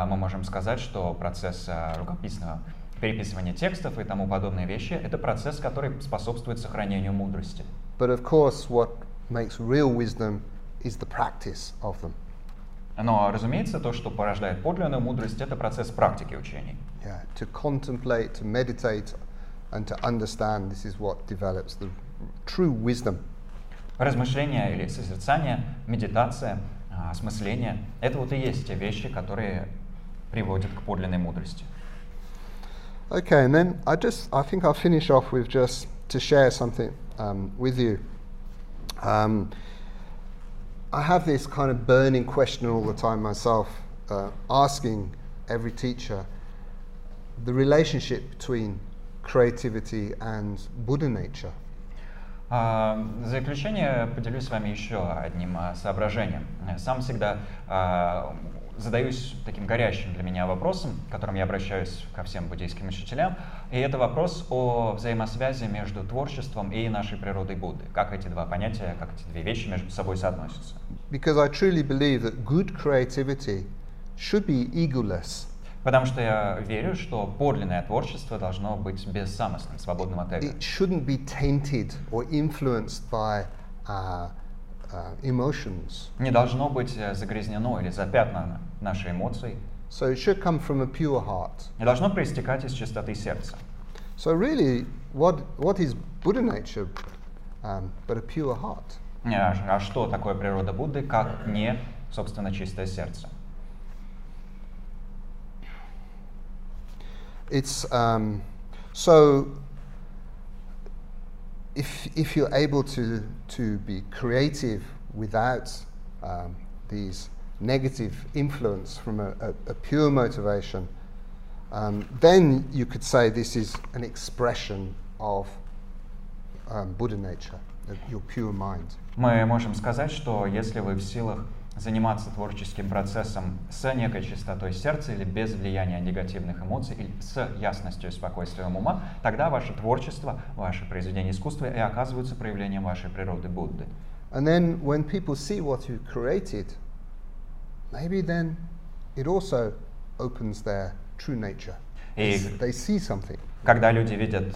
мы можем сказать, что процесс рукописного переписывания текстов и тому подобные вещи — это процесс, который способствует сохранению мудрости. But of course, what makes real wisdom is the practice of them. Но, разумеется, то, что порождает подлинную мудрость, это процесс практики учений. Yeah, to contemplate, to meditate, and to understand, this is what develops the true wisdom. Размышление или созерцание, медитация, осмысление — это вот и есть те вещи, которые приводят к подлинной мудрости. Okay, and then I think I'll finish off with just to share something with you. I have this kind of burning question all the time myself, asking every teacher the relationship between creativity and Buddha nature. В заключение поделюсь с вами еще одним соображением. Сам всегда задаюсь таким горящим для меня вопросом, которым я обращаюсь ко всем буддийским учителям, и это вопрос о взаимосвязи между творчеством и нашей природой Будды. Как эти два понятия, как эти две вещи между собой соотносятся. Because I truly believe that good creativity should be egoless. Потому что я верю, что подлинное творчество должно быть бессамостным, свободным от эго. It shouldn't be tainted or influenced by emotions. Не должно быть загрязнено или запятнано нашей эмоцией. So it should come from a pure heart. Не должно проистекать из чистоты сердца. So really, what is Buddha nature but a pure heart? А что такое природа Будды, как не, собственно, чистое сердце? It's so if you're able to be creative without these negative influence from a pure motivation, then you could say this is an expression of Buddha nature, your pure mind. Мы можем сказать, что если вы в силах заниматься творческим процессом с некой чистотой сердца или без влияния негативных эмоций, или с ясностью и спокойствием ума, тогда ваше творчество, ваше произведение искусства и оказываются проявлением вашей природы Будды. And then when people see what you created, maybe then it also opens their true nature. They see something. Когда люди видят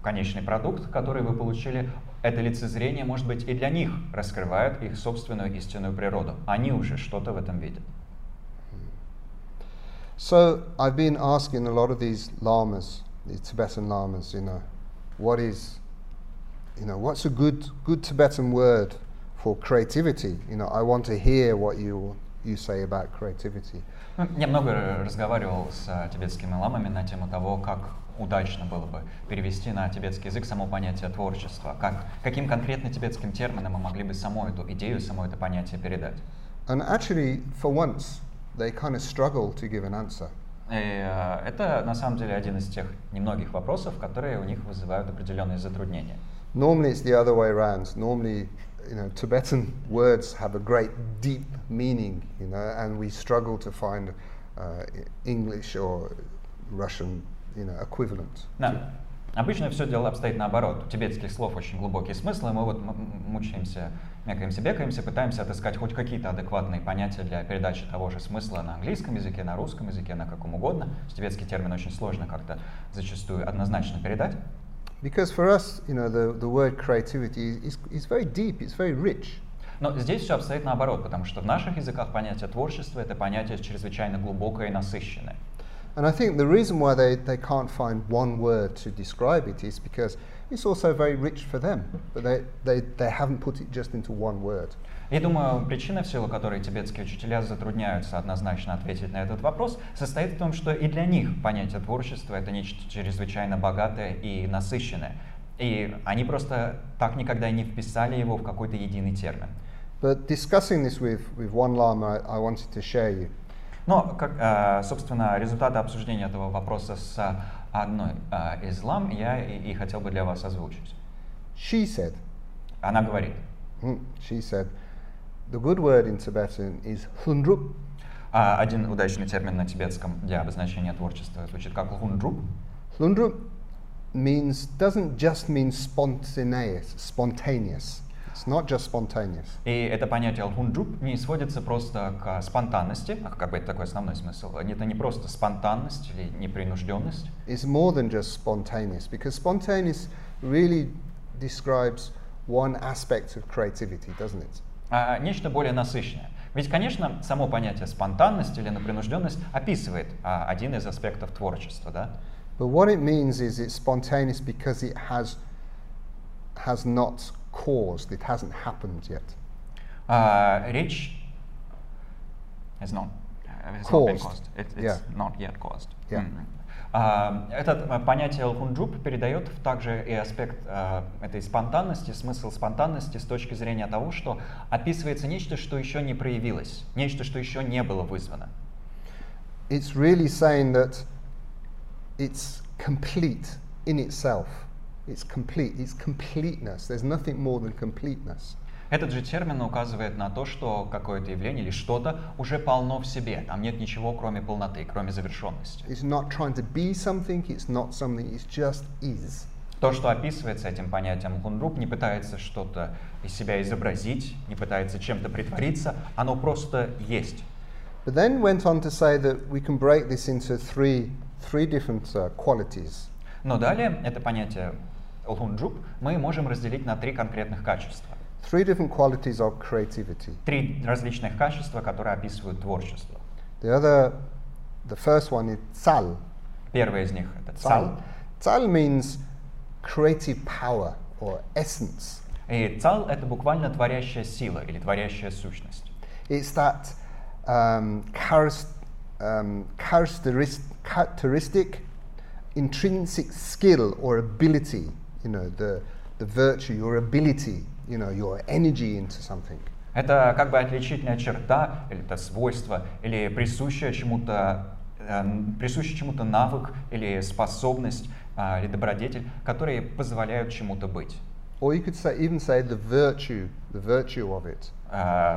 конечный продукт, который вы получили, это лицезрение, может быть, и для них раскрывает их собственную истинную природу. Они уже что-то в этом видят. So I've been asking a lot of these lamas, these Tibetan lamas, what's a good Tibetan word for creativity? I want to hear what you say about creativity. Я много разговаривал с тибетскими ламами на тему того, как удачно было бы перевести на тибетский язык само понятие творчества. Каким конкретно тибетским термином мы могли бы саму эту идею, само это понятие передать? And actually, for once, they kind of struggle to give an answer. И это на самом деле один из тех немногих вопросов, которые у них вызывают определенные затруднения. Normally it's the other way around. Normally, Tibetan words have a great deep meaning, and we struggle to find English or Russian equivalent. Да. Обычно все дело обстоит наоборот. У тибетских слов очень глубокий смысл, и мы вот мучаемся, мякаемся, бекаемся, пытаемся отыскать хоть какие-то адекватные понятия для передачи того же смысла на английском языке, на русском языке, на каком угодно. Тибетский термин очень сложно как-то зачастую однозначно передать. Because for us, the word creativity is very deep, it's very rich. Но здесь все обстоит наоборот, потому что в наших языках понятие творчества — это понятие чрезвычайно глубокое и насыщенное. And I think the reason why they can't find one word to describe it is because it's also very rich for them, but they haven't put it just into one word. Я думаю, причина, в силу которой тибетские учителя затрудняются однозначно ответить на этот вопрос, состоит в том, что и для них понятие творчества — это нечто чрезвычайно богатое и насыщенное. И они просто так никогда и не вписали его в какой-то единый термин. But discussing this with one lama, I wanted to share you. Но, собственно, результаты обсуждения этого вопроса с одной из лам я и хотел бы для вас озвучить. She said, Она говорит, she said, the good word in Tibetan is hundrup. Один удачный термин на тибетском для обозначения творчества звучит как лхундруб. Lundrup doesn't just mean spontaneous. It's not just spontaneous. И это понятие лхундруб не сводится просто к спонтанности, как бы это такой основной смысл. Это не просто спонтанность или непринужденность. It's more than just spontaneous, because spontaneous really describes one aspect of creativity, doesn't it? Нечто более насыщенное. Ведь, конечно, само понятие спонтанность или непринужденность описывает один из аспектов творчества, да? But what it means is it's spontaneous because it has not caused, it hasn't happened yet. Речь has not been caused. It's not yet caused. Yeah. Это понятие лхундруб передает также и аспект этой спонтанности, смысл спонтанности с точки зрения того, что описывается нечто, что еще не проявилось, нечто, что еще не было вызвано. It's really saying that it's complete in itself. It's complete. It's completeness. There's nothing more than completeness. Этот же термин указывает на то, что какое-то явление или что-то уже полно в себе. Там нет ничего, кроме полноты, кроме завершенности. It's not trying to be something. It's not something. It just is. То, что описывается этим понятием лхундруб, не пытается что-то из себя изобразить, не пытается чем-то притвориться, оно просто есть. But then went on to say that we can break this into three different qualities. Но далее это понятие лхундруб мы можем разделить на три конкретных качества. Three different qualities of creativity. Три различных качества, которые описывают творчество. The first one is tsal. Первое из них это цал. Tsal means creative power or essence. И цал это буквально творящая сила или творящая сущность. It's that characteristic, intrinsic skill or ability, the virtue, your ability, your energy into something. Это как бы отличительная черта, или это свойство, или присущий чему-то навык, или способность, или добродетель, которые позволяют чему-то быть. Or you could even say the virtue of it.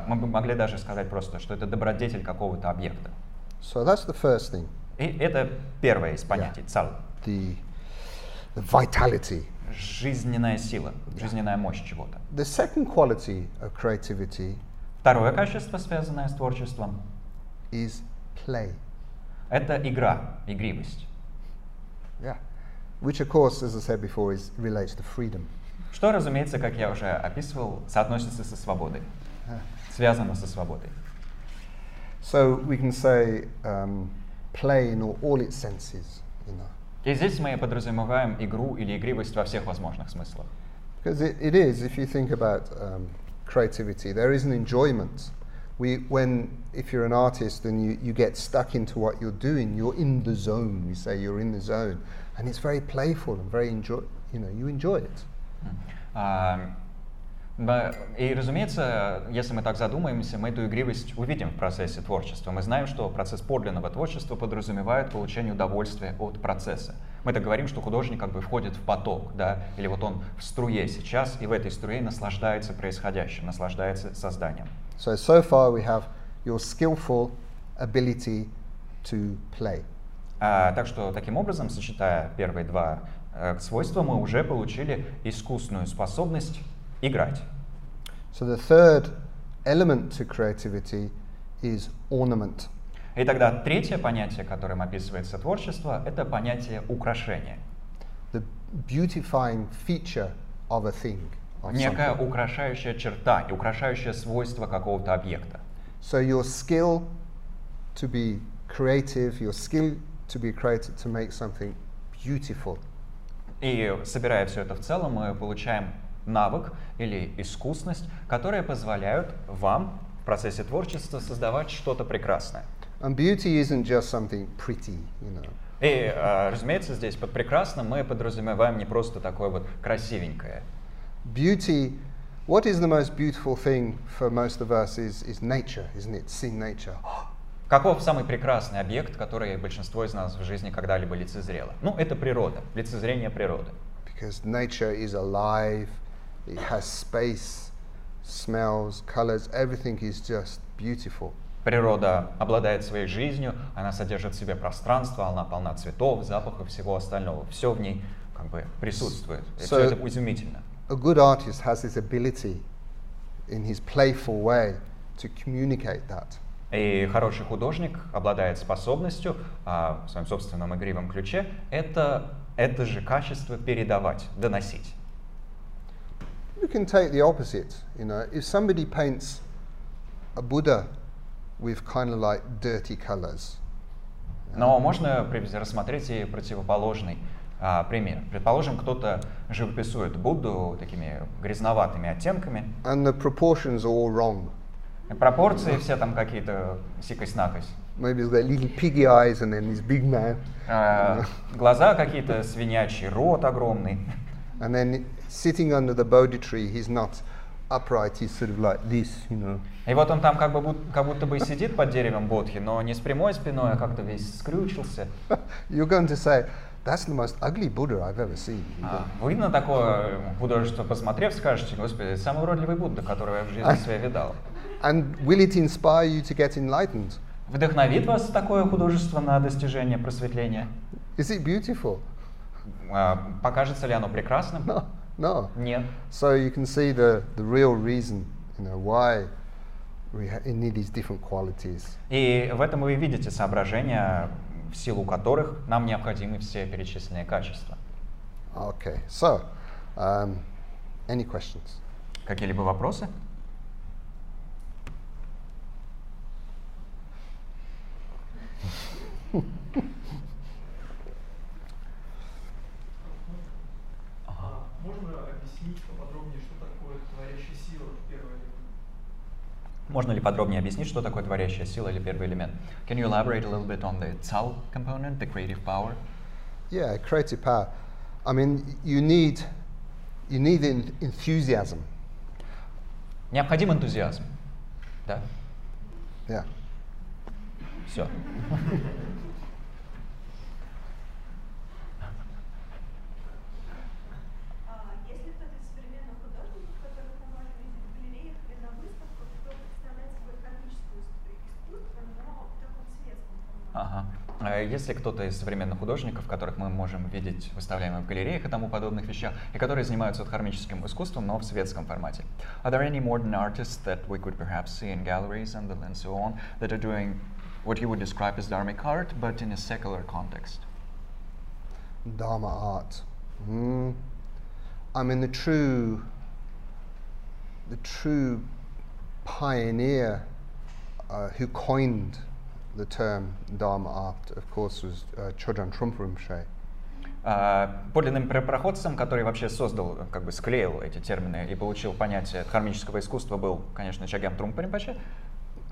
Мы бы могли даже сказать просто, что это добродетель какого-то объекта. So that's the first thing. И это первое из понятий, цал. The vitality. Жизненная сила, жизненная мощь чего-то. The second quality of creativity Второе качество, связанное с творчеством, is play. это игра, игривость. Yeah. Which, of course, as I said before, relates to freedom. Что, разумеется, как я уже описывал, соотносится со свободой, связано со свободой. So we can say play in all its senses, И здесь мы подразумеваем игру или игривость во всех возможных смыслах. Because it is, if you think about creativity, there is an enjoyment. If you're an artist and you get stuck into what you're doing, you're in the zone. We say you're in the zone, and it's very playful and very you enjoy it. И, разумеется, если мы так задумаемся, мы эту игривость увидим в процессе творчества. Мы знаем, что процесс подлинного творчества подразумевает получение удовольствия от процесса. Мы так говорим, что художник как бы входит в поток, да, или вот он в струе сейчас, и в этой струе наслаждается происходящим, наслаждается созданием. So far we have your skillful ability to play. Так что, таким образом, сочетая первые два свойства, мы уже получили искусственную способность играть. So the third element to creativity is ornament. И тогда третье понятие, которым описывается творчество, это понятие украшения. The beautifying feature of a thing. Некая украшающая черта и украшающее свойство какого-то объекта. So your skill to be creative, your skill to be creative to make something beautiful. И собирая все это в целом, мы получаем навык или искусность, которые позволяют вам в процессе творчества создавать что-то прекрасное. And beauty isn't just something pretty, И, разумеется, здесь под прекрасным мы подразумеваем не просто такое вот красивенькое. Beauty What is the most beautiful thing for most of us is nature, isn't it? Seeing nature. Каков самый прекрасный объект, который большинство из нас в жизни когда-либо лицезрело? Ну, это природа, лицезрение природы. Because nature is alive, it has space, smells, colors, everything is just beautiful. Природа обладает своей жизнью, она содержит в себе пространство, она полна цветов, запахов и всего остального. Все в ней как бы присутствует. И все это изумительно. A good artist has this ability in his playful way to communicate that. И хороший художник обладает способностью в своем собственном игривом ключе это же качество передавать, доносить. You can take the opposite, you know, if somebody paints a Buddha with kind of like dirty colors. Но можно рассмотреть и противоположный пример. Предположим, кто-то живописует Будду такими грязноватыми оттенками. And the proportions are all wrong. Пропорции все там какие-то сикость-накость. Maybe he's got little piggy eyes and then his big mouth. Глаза какие-то свинячьи, рот огромный. And then sitting under the Bodhi tree, he's not upright, he's sort of like this, you know. И вот он там как будто бы сидит под деревом бодхи, но не с прямой спиной, а как-то весь скрючился. You're going to say, that's the most ugly Buddha I've ever seen. Вы на такое художество посмотрев, скажете, господи, это самый уродливый Будда, которого я в жизни своей видал. And will it inspire you to get enlightened? Вдохновит вас такое художество на достижение просветления? Is it beautiful? Покажется ли оно прекрасным? No. Нет. So you can see the real reason, you know, why we need these different qualities. И в этом вы видите соображения, в силу которых нам необходимы все перечисленные качества. Okay. So, any questions? Какие-либо вопросы? Можно ли подробнее объяснить, что такое творящая сила или первый элемент? Can you elaborate a little bit on the Tsao component, the creative power? Yeah, creative power. I mean, you need enthusiasm. Необходим энтузиазм, да? Yeah. Все. Если кто-то из современных художников, которых мы можем видеть выставляемых в галереях и тому подобных вещах, и которые занимаются кармическим искусством, но в светском формате. Are there any modern artists that we could perhaps see in galleries and so on that are doing what you would describe as dharmic art, but in a secular context? Dharma art. I mean, the true pioneer who coined the term Dharma art, of course, was Chodron Trungpa Rinpoche. Подлинным проходцем, который вообще создал, как бы склеил эти термины и получил понятие дхармического искусства, был, конечно, Чогьям Трungpa Rinpoche.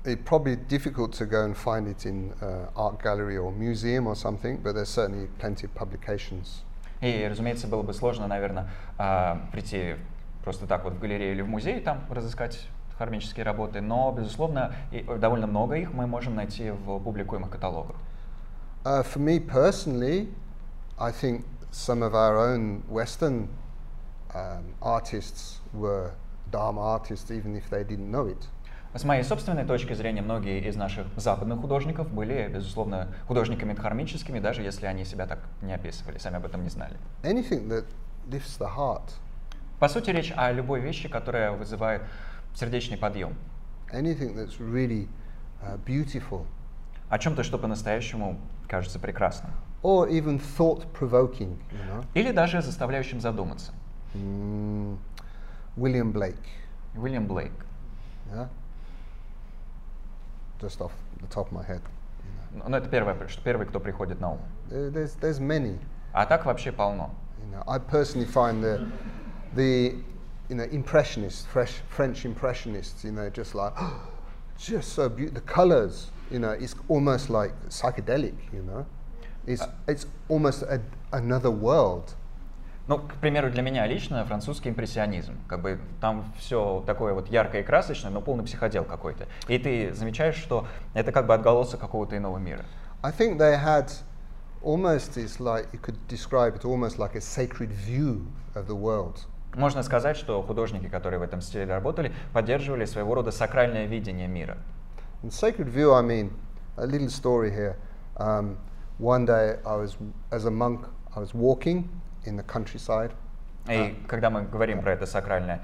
It's probably difficult to go and find it in art gallery or museum or something, but there's certainly plenty of publications. И, разумеется, было бы сложно, наверное, прийти просто так вот в галерею или в музей, там разыскать дхармические работы, но, безусловно, довольно много их мы можем найти в публикуемых каталогах. For me personally, I think some of our own Western artists were Dharma artists, even if they didn't know it. С моей собственной точки зрения, многие из наших западных художников были, безусловно, художниками дхармическими, даже если они себя так не описывали, сами об этом не знали. Anything that lifts the heart. По сути, речь о любой вещи, которая вызывает сердечный подъем. Anything that's really beautiful. О чем-то, что по-настоящему кажется прекрасным. Or even thought-provoking, you know? Или даже заставляющим задуматься. William Blake. Уильям Блейк. Yeah? Just off the top of my head. Ну, это первый, кто приходит на ум. There's many. А так вообще полно. You know, I personally find the impressionists, French impressionists, you know, just like, just so beautiful. The colors, you know, it's almost like psychedelic, you know. It's almost another world. Ну, к примеру, для меня лично французский импрессионизм. Как бы там все такое вот яркое и красочное, но полный психодел какой-то. И ты замечаешь, что это как бы отголосок какого-то иного мира. I think they had almost, it's like you could describe it almost like a sacred view of the world. Можно сказать, что художники, которые в этом стиле работали, поддерживали своего рода сакральное видение мира. And sacred view, I mean, a little story here. One day as a monk, I was walking in the countryside. И когда мы говорим про это сакральное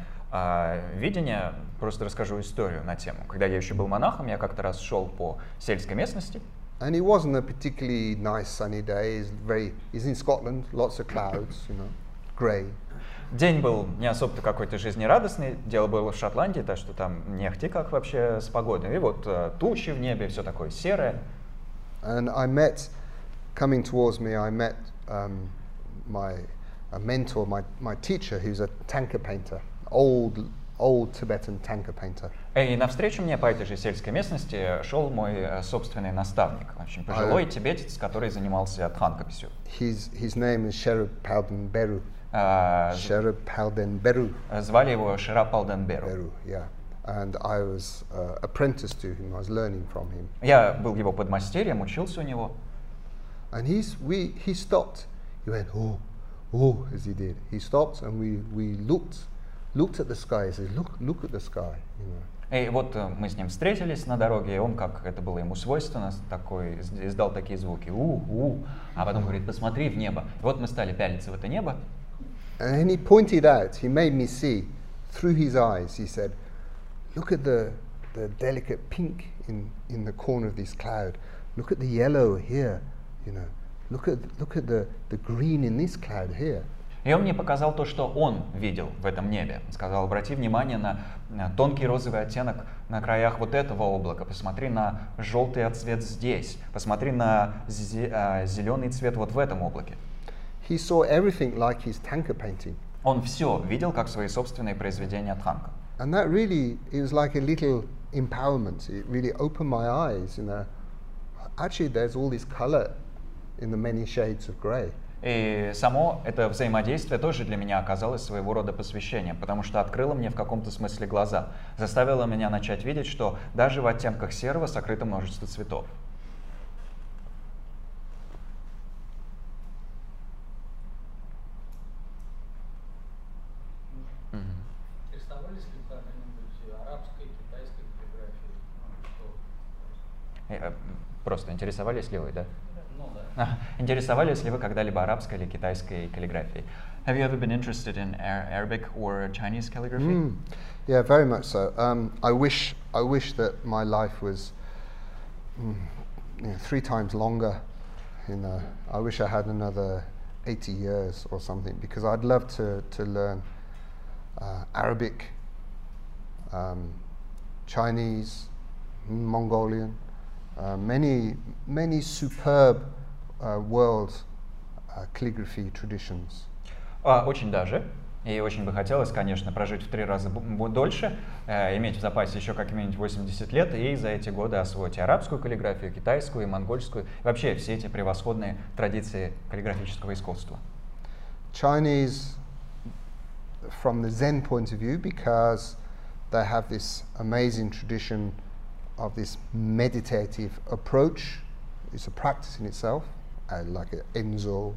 видение, просто расскажу историю на тему. Когда я еще был монахом, я как-то раз шел по сельской местности. And it wasn't a particularly nice sunny day. It's in Scotland, lots of clouds, you know, grey. День был не особо какой-то жизнерадостный, дело было в Шотландии, так что там не ахти как вообще с погодой. И вот тучи в небе, все такое серое. And I met, coming towards me, I met my mentor, my teacher, who's a tanka painter, old Tibetan tanka painter. И навстречу мне по этой же сельской местности шел мой собственный наставник, очень пожилой тибетец, который занимался тханкописью. His name is Sherab Palden Beru. Sherab Palden Beru. Звали его Шераб Палден Беру. Beru, yeah. And I was apprenticed to him. I was learning from him. Я был его подмастерьем, учился у него. And he stopped. He went, oh, as he did. He stopped, and we looked at the sky. He said, look at the sky. You know. И вот мы с ним встретились на дороге, и он, как это было ему свойственно, такой, издал такие звуки, а потом говорит, посмотри в небо. И вот мы стали пялиться в это небо. And then he pointed out, he made me see, through his eyes, he said, look at the delicate pink in the corner of this cloud. Look at the yellow here, you know. Look at the green in this cloud here. И он мне показал то, что он видел в этом небе. Он сказал, обрати внимание на тонкий розовый оттенок на краях вот этого облака, посмотри на желтый цвет здесь, посмотри на зеленый цвет вот в этом облаке. He saw everything like his tanka painting. Он все видел как свои собственные произведения тханка. And that really, it was like a little empowerment. It really opened my eyes, you know. Actually, there's all this color in the many shades of grey. И само это взаимодействие тоже для меня оказалось своего рода посвящением, потому что открыло мне в каком-то смысле глаза, заставило меня начать видеть, что даже в оттенках серого сокрыто множество цветов. Интересовались ли когда-нибудь арабской, китайской каллиграфией? Просто интересовались ли вы, да? Ну да. Интересовались ли вы когда-либо арабской или китайской каллиграфией? Have you ever been interested in Arabic or Chinese calligraphy? Yeah, very much so. I wish that my life was 3 times longer. You know, I wish I had another 80 years or something, because I'd love to learn Arabic, Chinese, Mongolian, many superb world calligraphy traditions. Очень даже. И очень бы хотелось, конечно, прожить в 3 раза дольше, иметь в запасе еще как минимум 80 лет и за эти годы освоить и арабскую каллиграфию, и китайскую, и монгольскую, и вообще все эти превосходные традиции каллиграфического искусства. Chinese, from the Zen point of view, because they have this amazing tradition of this meditative approach. It's a practice in itself, like an enzo.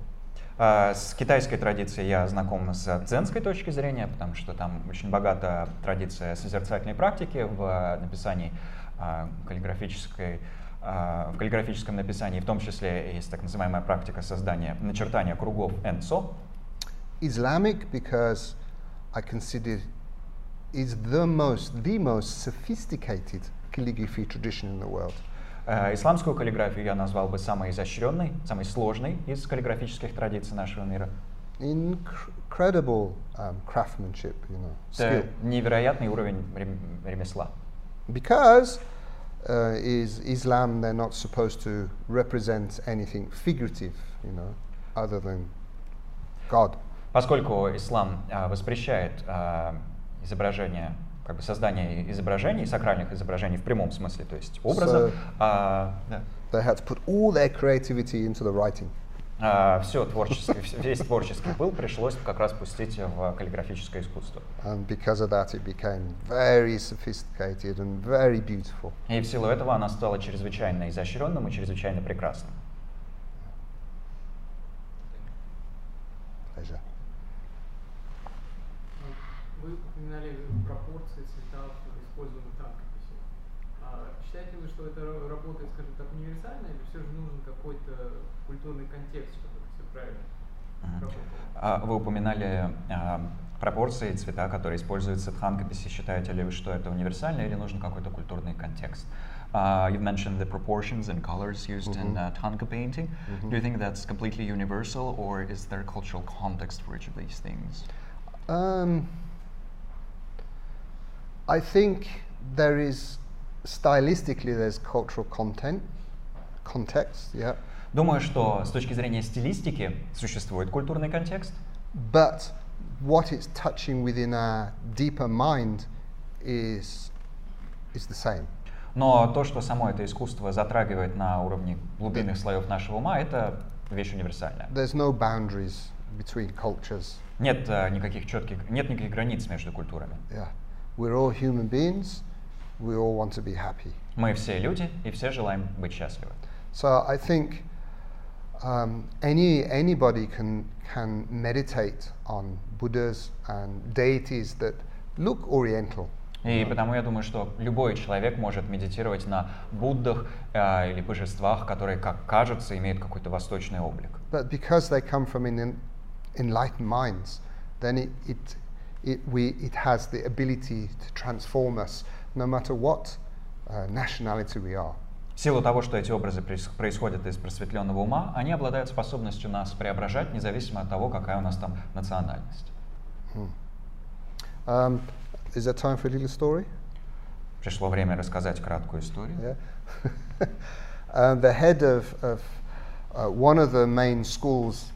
С китайской традицией я знаком с дзенской точки зрения, потому что там очень богата традиция созерцательной практики в написании в каллиграфическом написании, в том числе есть так называемая практика создания, начертания кругов энцо. Islamic, because I consider is the most sophisticated calligraphy tradition in the world. Исламскую каллиграфию я назвал бы самой изощренной, самой сложной из каллиграфических традиций нашего мира. Incredible craftsmanship, you know, skill. Это невероятный уровень ремесла. Because is Islam, they're not supposed to represent anything figurative, you know, other than God. Поскольку ислам воспрещает изображение, как бы создание изображений, сакральных изображений в прямом смысле, то есть образов. They had to put all their creativity into the writing. Весь творческий пыл пришлось как раз пустить в каллиграфическое искусство. And because of that, it became very sophisticated and very beautiful. И в силу этого она стала чрезвычайно изощренным и чрезвычайно прекрасным. Pleasure. Вы упоминали пропорции цветов, используемых в танкописи. Считаете вы, что это работает, скажем так, универсально, или все же нужен какой-то культурный контекст, чтобы это все правильно работало? Вы упоминали пропорции и цвета, которые используются в танкописи. Считаете ли вы, что это универсально, или нужен какой-то культурный контекст? You've mentioned the proportions and colors used in tanka painting. Do you think that's completely universal, or is there a cultural context for each of these things? I think there is, stylistically, there's cultural context, yeah. Думаю, что с точки зрения стилистики существует культурный контекст. But what it's touching within our deeper mind is the same. Но то, что само это искусство затрагивает на уровне глубинных слоев нашего ума, это вещь универсальная. There's no boundaries between cultures. Нет никаких границ между культурами. Yeah. We're all human beings. We all want to be happy. Мы все люди, и все желаем быть счастливы. So I think anybody can meditate on Buddhas and deities that look Oriental. И потому я думаю, что любой человек может медитировать на Буддах или божествах, которые, как кажется, имеют какой-то восточный облик. But because they come from enlightened minds, then it has the ability to transform us, no matter what nationality we are. В силу того, что эти образы происходят из просветленного ума, они обладают способностью нас преображать, независимо от того, какая у нас там национальность. Is there time for a little story? Пришло время рассказать краткую историю. Yeah. The head of one of the main schools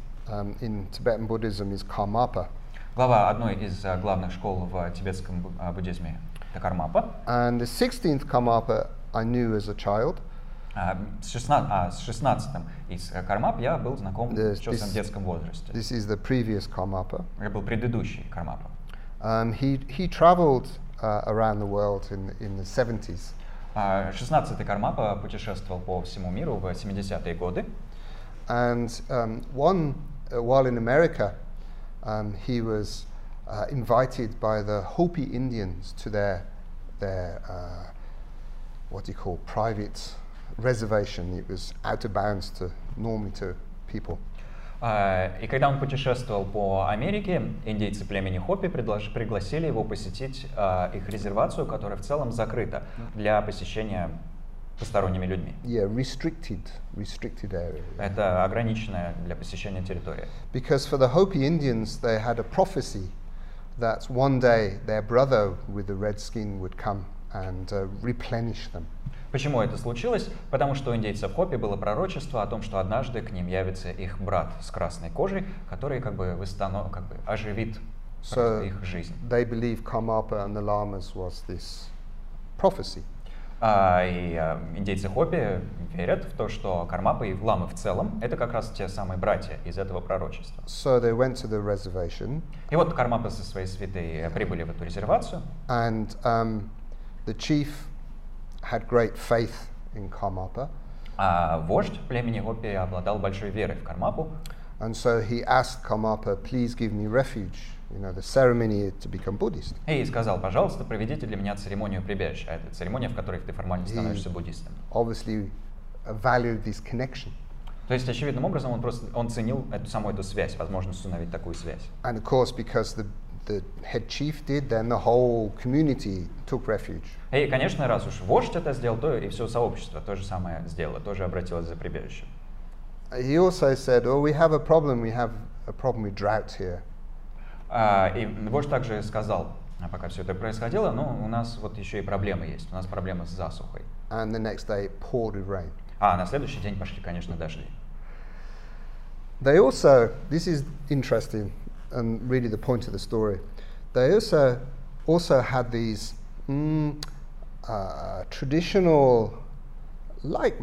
in Tibetan Buddhism is Karmapa. Глава одной из главных школ в тибетском буддизме — это Кармапа. And the 16th Karmapa I knew as a child. С 16-м из Кармап я был знаком еще в своем детском возрасте. This is the previous Karmapa. Это был предыдущий Кармапа. He traveled around the world in the 70s. 16-й Кармапа путешествовал по всему миру в 70-е годы. And while in America, he was invited by the Hopi Indians to their what do you call, private reservation. It was out of bounds normally to people. И когда он путешествовал по Америке, индейцы племени Хопи пригласили его посетить их резервацию, которая в целом закрыта для посещения посторонними людьми. Yeah, restricted area. Это ограниченная для посещения территория. Because for the Hopi Indians, they had a prophecy that one day their brother with the red skin would come and replenish them. Почему это случилось? Потому что у индейцев Хопи было пророчество о том, что однажды к ним явится их брат с красной кожей, который оживит их жизнь. They believe Karmapa and the Lamas was this prophecy. И индейцы Хопи верят в то, что Кармапа и ламы в целом — это как раз те самые братья из этого пророчества. So they went to the reservation. И вот Кармапа со своей свитой прибыли в эту резервацию. And the chief had great faith in Karmapa. Вождь племени Хопи обладал большой верой в Кармапу. And so he asked Karmapa, please give me refuge. You know, the ceremony to become Buddhist. И сказал: пожалуйста, проведите для меня церемонию прибежища. Это церемония, в которой ты формально становишься буддистом. Obviously valued this connection. То есть, очевидным образом, он ценил эту связь, возможность установить такую связь. And of course, because the head chief did, then the whole community took refuge. И, конечно, раз уж вождь это сделал, то и все сообщество то же самое сделало, тоже обратилось за прибежищем. He also said, "Oh, we have a problem with drought here." И вождь также сказал, пока все это происходило, у нас вот еще и проблемы есть, у нас проблемы с засухой. And the next day it poured with rain. А на следующий день пошли, конечно, дожди. They also, this is interesting and really the point of the story, they also had these traditional, like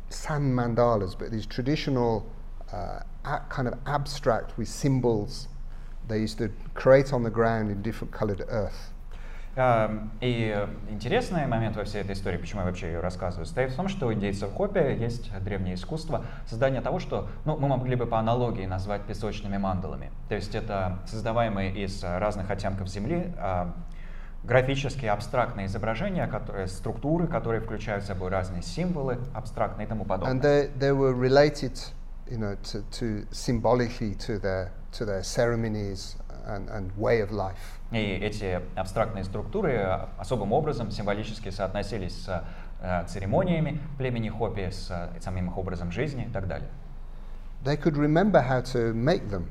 sand mandalas, but these traditional kind of abstract with symbols they used to create on the ground in different colored earth. И интересный момент во всей этой истории, почему я вообще ее рассказываю, состоит в том, что у индейцев Хопи есть древнее искусство создания того, что мы могли бы по аналогии назвать песочными мандалами. То есть это создаваемые из разных оттенков земли графические абстрактные изображения, структуры, которые включают в собой разные символы, абстрактные и тому подобное. And they were related, to symbolically to their ceremonies and way of life. И эти абстрактные структуры особым образом символически соотносились с церемониями племени Хопи, с самим их образом жизни и так далее. They could remember how to make them.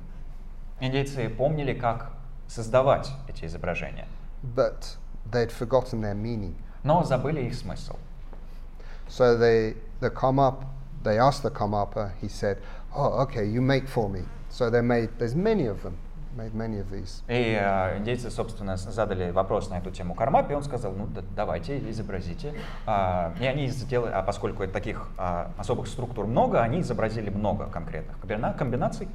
Индейцы помнили, как создавать эти изображения, But they'd forgotten their meaning. но забыли их смысл. So they asked the Karmapa, he said, "Oh, okay, you make for me." So there's many of them, made many of these. И индейцы, собственно, задали вопрос на эту тему Кармапе, и он сказал, давайте, изобразите. И они сделали, поскольку таких особых структур много, они изобразили много конкретных комбинаций.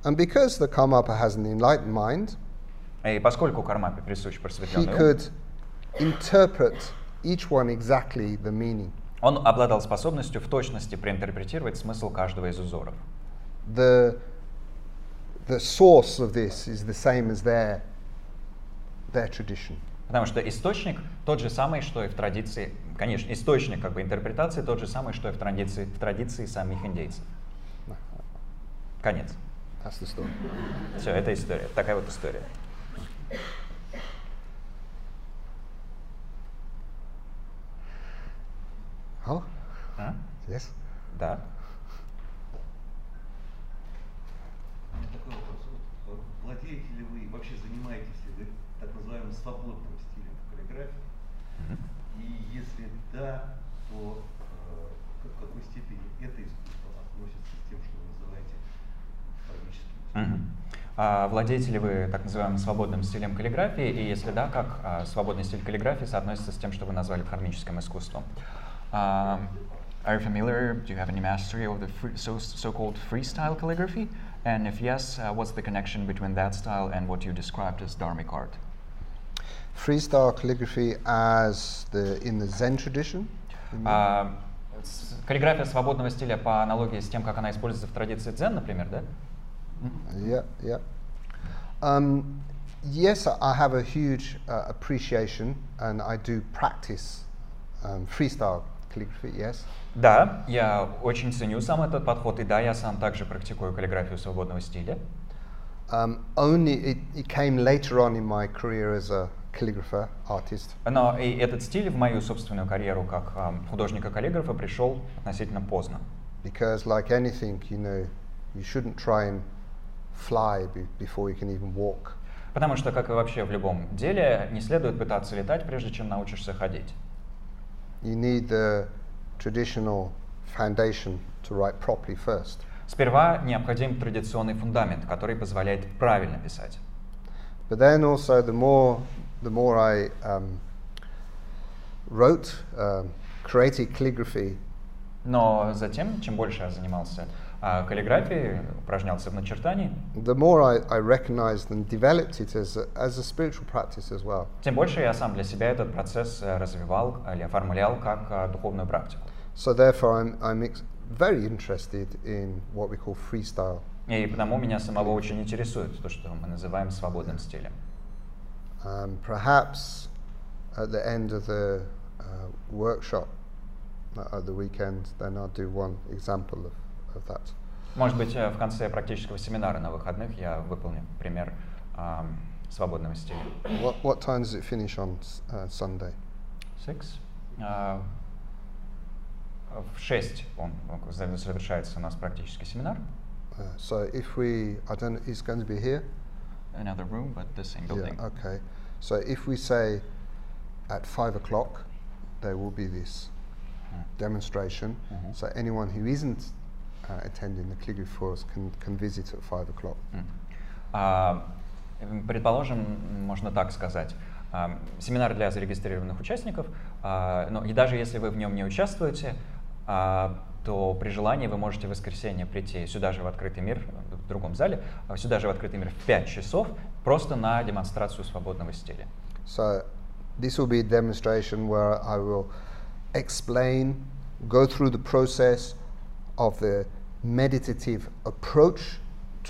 And because the Karmapa has an enlightened mind, И поскольку Кармапе присущ he просветленный ум, could interpret each one exactly the meaning. он обладал способностью в точности проинтерпретировать смысл каждого из узоров. The source of this is the same as their tradition. Потому что источник тот же самый, что и в традиции, конечно, источник интерпретации тот же самый, что и в традиции самих индейцев. Конец. That's the story. Все, это история. Такая вот история. Oh? Yes? Да. У меня такой вопрос. Владеете ли вы, вообще занимаетесь ли вы так называемым свободным стилем каллиграфии? И если да, то в какой степени это искусство относится к тем, что вы называете кармическим искусством? Владеете ли вы так называемым свободным стилем каллиграфии? И если да, как свободный стиль каллиграфии соотносится с тем, что вы назвали кармическим искусством? Are you familiar? Do you have any mastery of the so-called freestyle calligraphy? And if yes, what's the connection between that style and what you described as dharmic art? Freestyle calligraphy in the Zen tradition? Каллиграфия свободного стиля по аналогии с тем, как она используется в традиции дзен, например, да? Yeah. Yes, I have a huge appreciation, and I do practice freestyle calligraphy. Yes. Да, я очень ценю сам этот подход, и да, я сам также практикую каллиграфию свободного стиля. Only it came later on in my career as a calligrapher, artist. Но и этот стиль в мою собственную карьеру как художника-каллиграфа пришел относительно поздно. Because like anything, you shouldn't try and fly before you can even walk. Потому что, как и вообще в любом деле, не следует пытаться летать, прежде чем научишься ходить. You need the traditional foundation to write properly first. Сперва необходим традиционный фундамент, который позволяет правильно писать. But then also the more I wrote, created calligraphy. Но затем, чем больше я занимался каллиграфией, упражнялся в начертании, the more I recognized and developed it as a spiritual practice as well. Тем больше я сам для себя этот процесс развивал или оформлял как духовную практику. So therefore I'm very interested in what we call freestyle. И потому меня самого очень интересует то, что мы называем свободным стилем. Perhaps at the end of the workshop at the weekend, then I'll do one example of that. Может быть, в конце практического семинара на выходных я выполню пример свободного стиля. What time does it finish on Sunday? 6. В 6 завершается у нас практический семинар. So if it's going to be here? Another room, but the same building. Yeah, okay. So if we say at 5 o'clock, there will be this demonstration. So anyone who isn't attending the calligraphy course can visit at 5 o'clock. Предположим, можно так сказать, семинар для зарегистрированных участников, но и даже если вы в нем не участвуете, то при желании вы можете в воскресенье прийти сюда же в открытый мир, в другом зале, сюда же в открытый мир в 5 часов, просто на демонстрацию свободного стиля. So this will be a demonstration where I will explain, go through the process of the meditative approach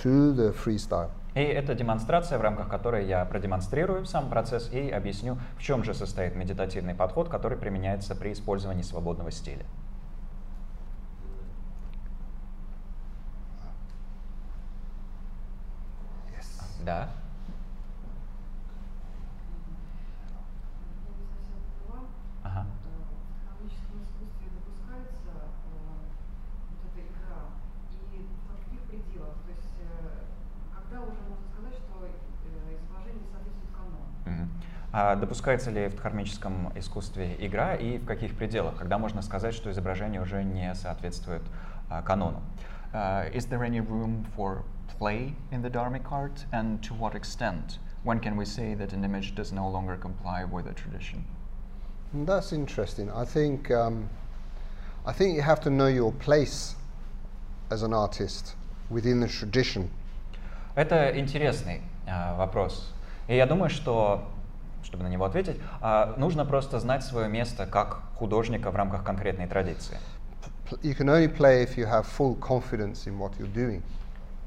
to the freestyle. И это демонстрация, в рамках которой я продемонстрирую сам процесс и объясню, в чем же состоит медитативный подход, который применяется при использовании свободного стиля. Yes. Да. Ага. В хромическом искусстве допускается вот эта игра, и в каких пределах? То есть, когда уже можно сказать, что изображение не соответствует канону? А допускается ли в дхармическом искусстве игра и в каких пределах? Когда можно сказать, что изображение уже не соответствует канону? Is there any room for play in the dharmic art, and to what extent? When can we say that an image does no longer comply with the tradition? That's interesting. I think you have to know your place as an artist within the tradition. Это интересный вопрос. И я думаю, что, чтобы на него ответить, нужно просто знать свое место как художника в рамках конкретной традиции. You can only play if you have full confidence in what you're doing.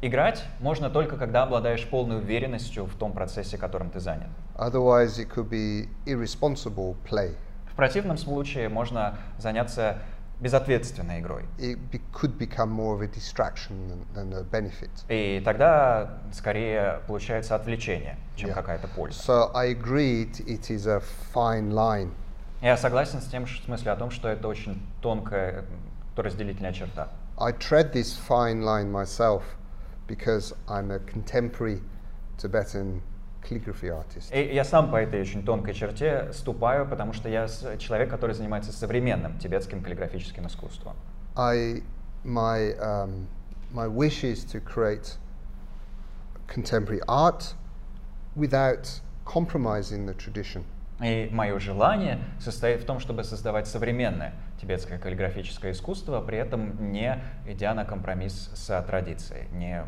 Играть можно только, когда обладаешь полной уверенностью в том процессе, которым ты занят. Otherwise, it could be irresponsible play. В противном случае можно заняться безответственной игрой. It could become more of a distraction than a benefit. И тогда скорее получается отвлечение, чем какая-то польза. So I agree it is a fine line. Я согласен с тем, в смысле о том, что это очень тонкая разделительная черта. I tread this fine line myself because I'm a contemporary Tibetan calligraphy artist. И я сам по этой очень тонкой черте ступаю, потому что я человек, который занимается современным тибетским каллиграфическим искусством. My wish is to create contemporary art without compromising the tradition. И мое желание состоит в том, чтобы создавать современное тибетское каллиграфическое искусство, при этом не идя на компромисс с традицией, не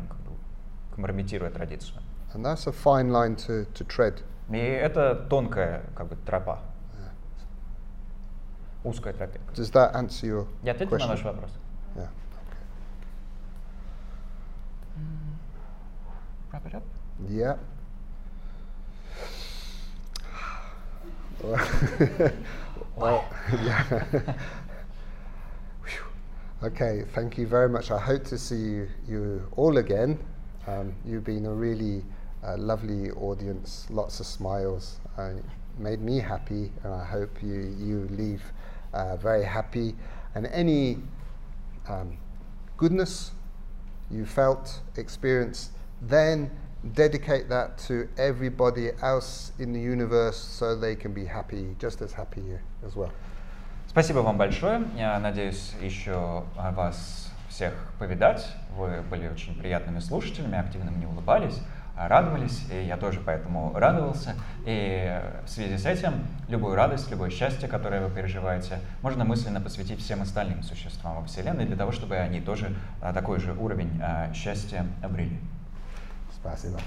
компрометируя традицию. And that's a fine line to tread. И это тонкая тропа, узкая тропинка. Does that answer your Я ответил на question? ваш вопрос? Yeah. Wrap it up? Yeah. Well, yeah. Okay, thank you very much. I hope to see you all again. You've been a really lovely audience, lots of smiles. Made me happy, and I hope you leave very happy. And any goodness you felt, experienced, then dedicate that to everybody else in the universe so they can be happy, just as happy as well. Спасибо вам большое. Я надеюсь еще вас всех повидать. Вы были очень приятными слушателями, активно мне улыбались, радовались, и я тоже поэтому радовался. И в связи с этим любую радость, любое счастье, которое вы переживаете, можно мысленно посвятить всем остальным существам во Вселенной, для того, чтобы они тоже такой же уровень счастья обрели. Спасибо.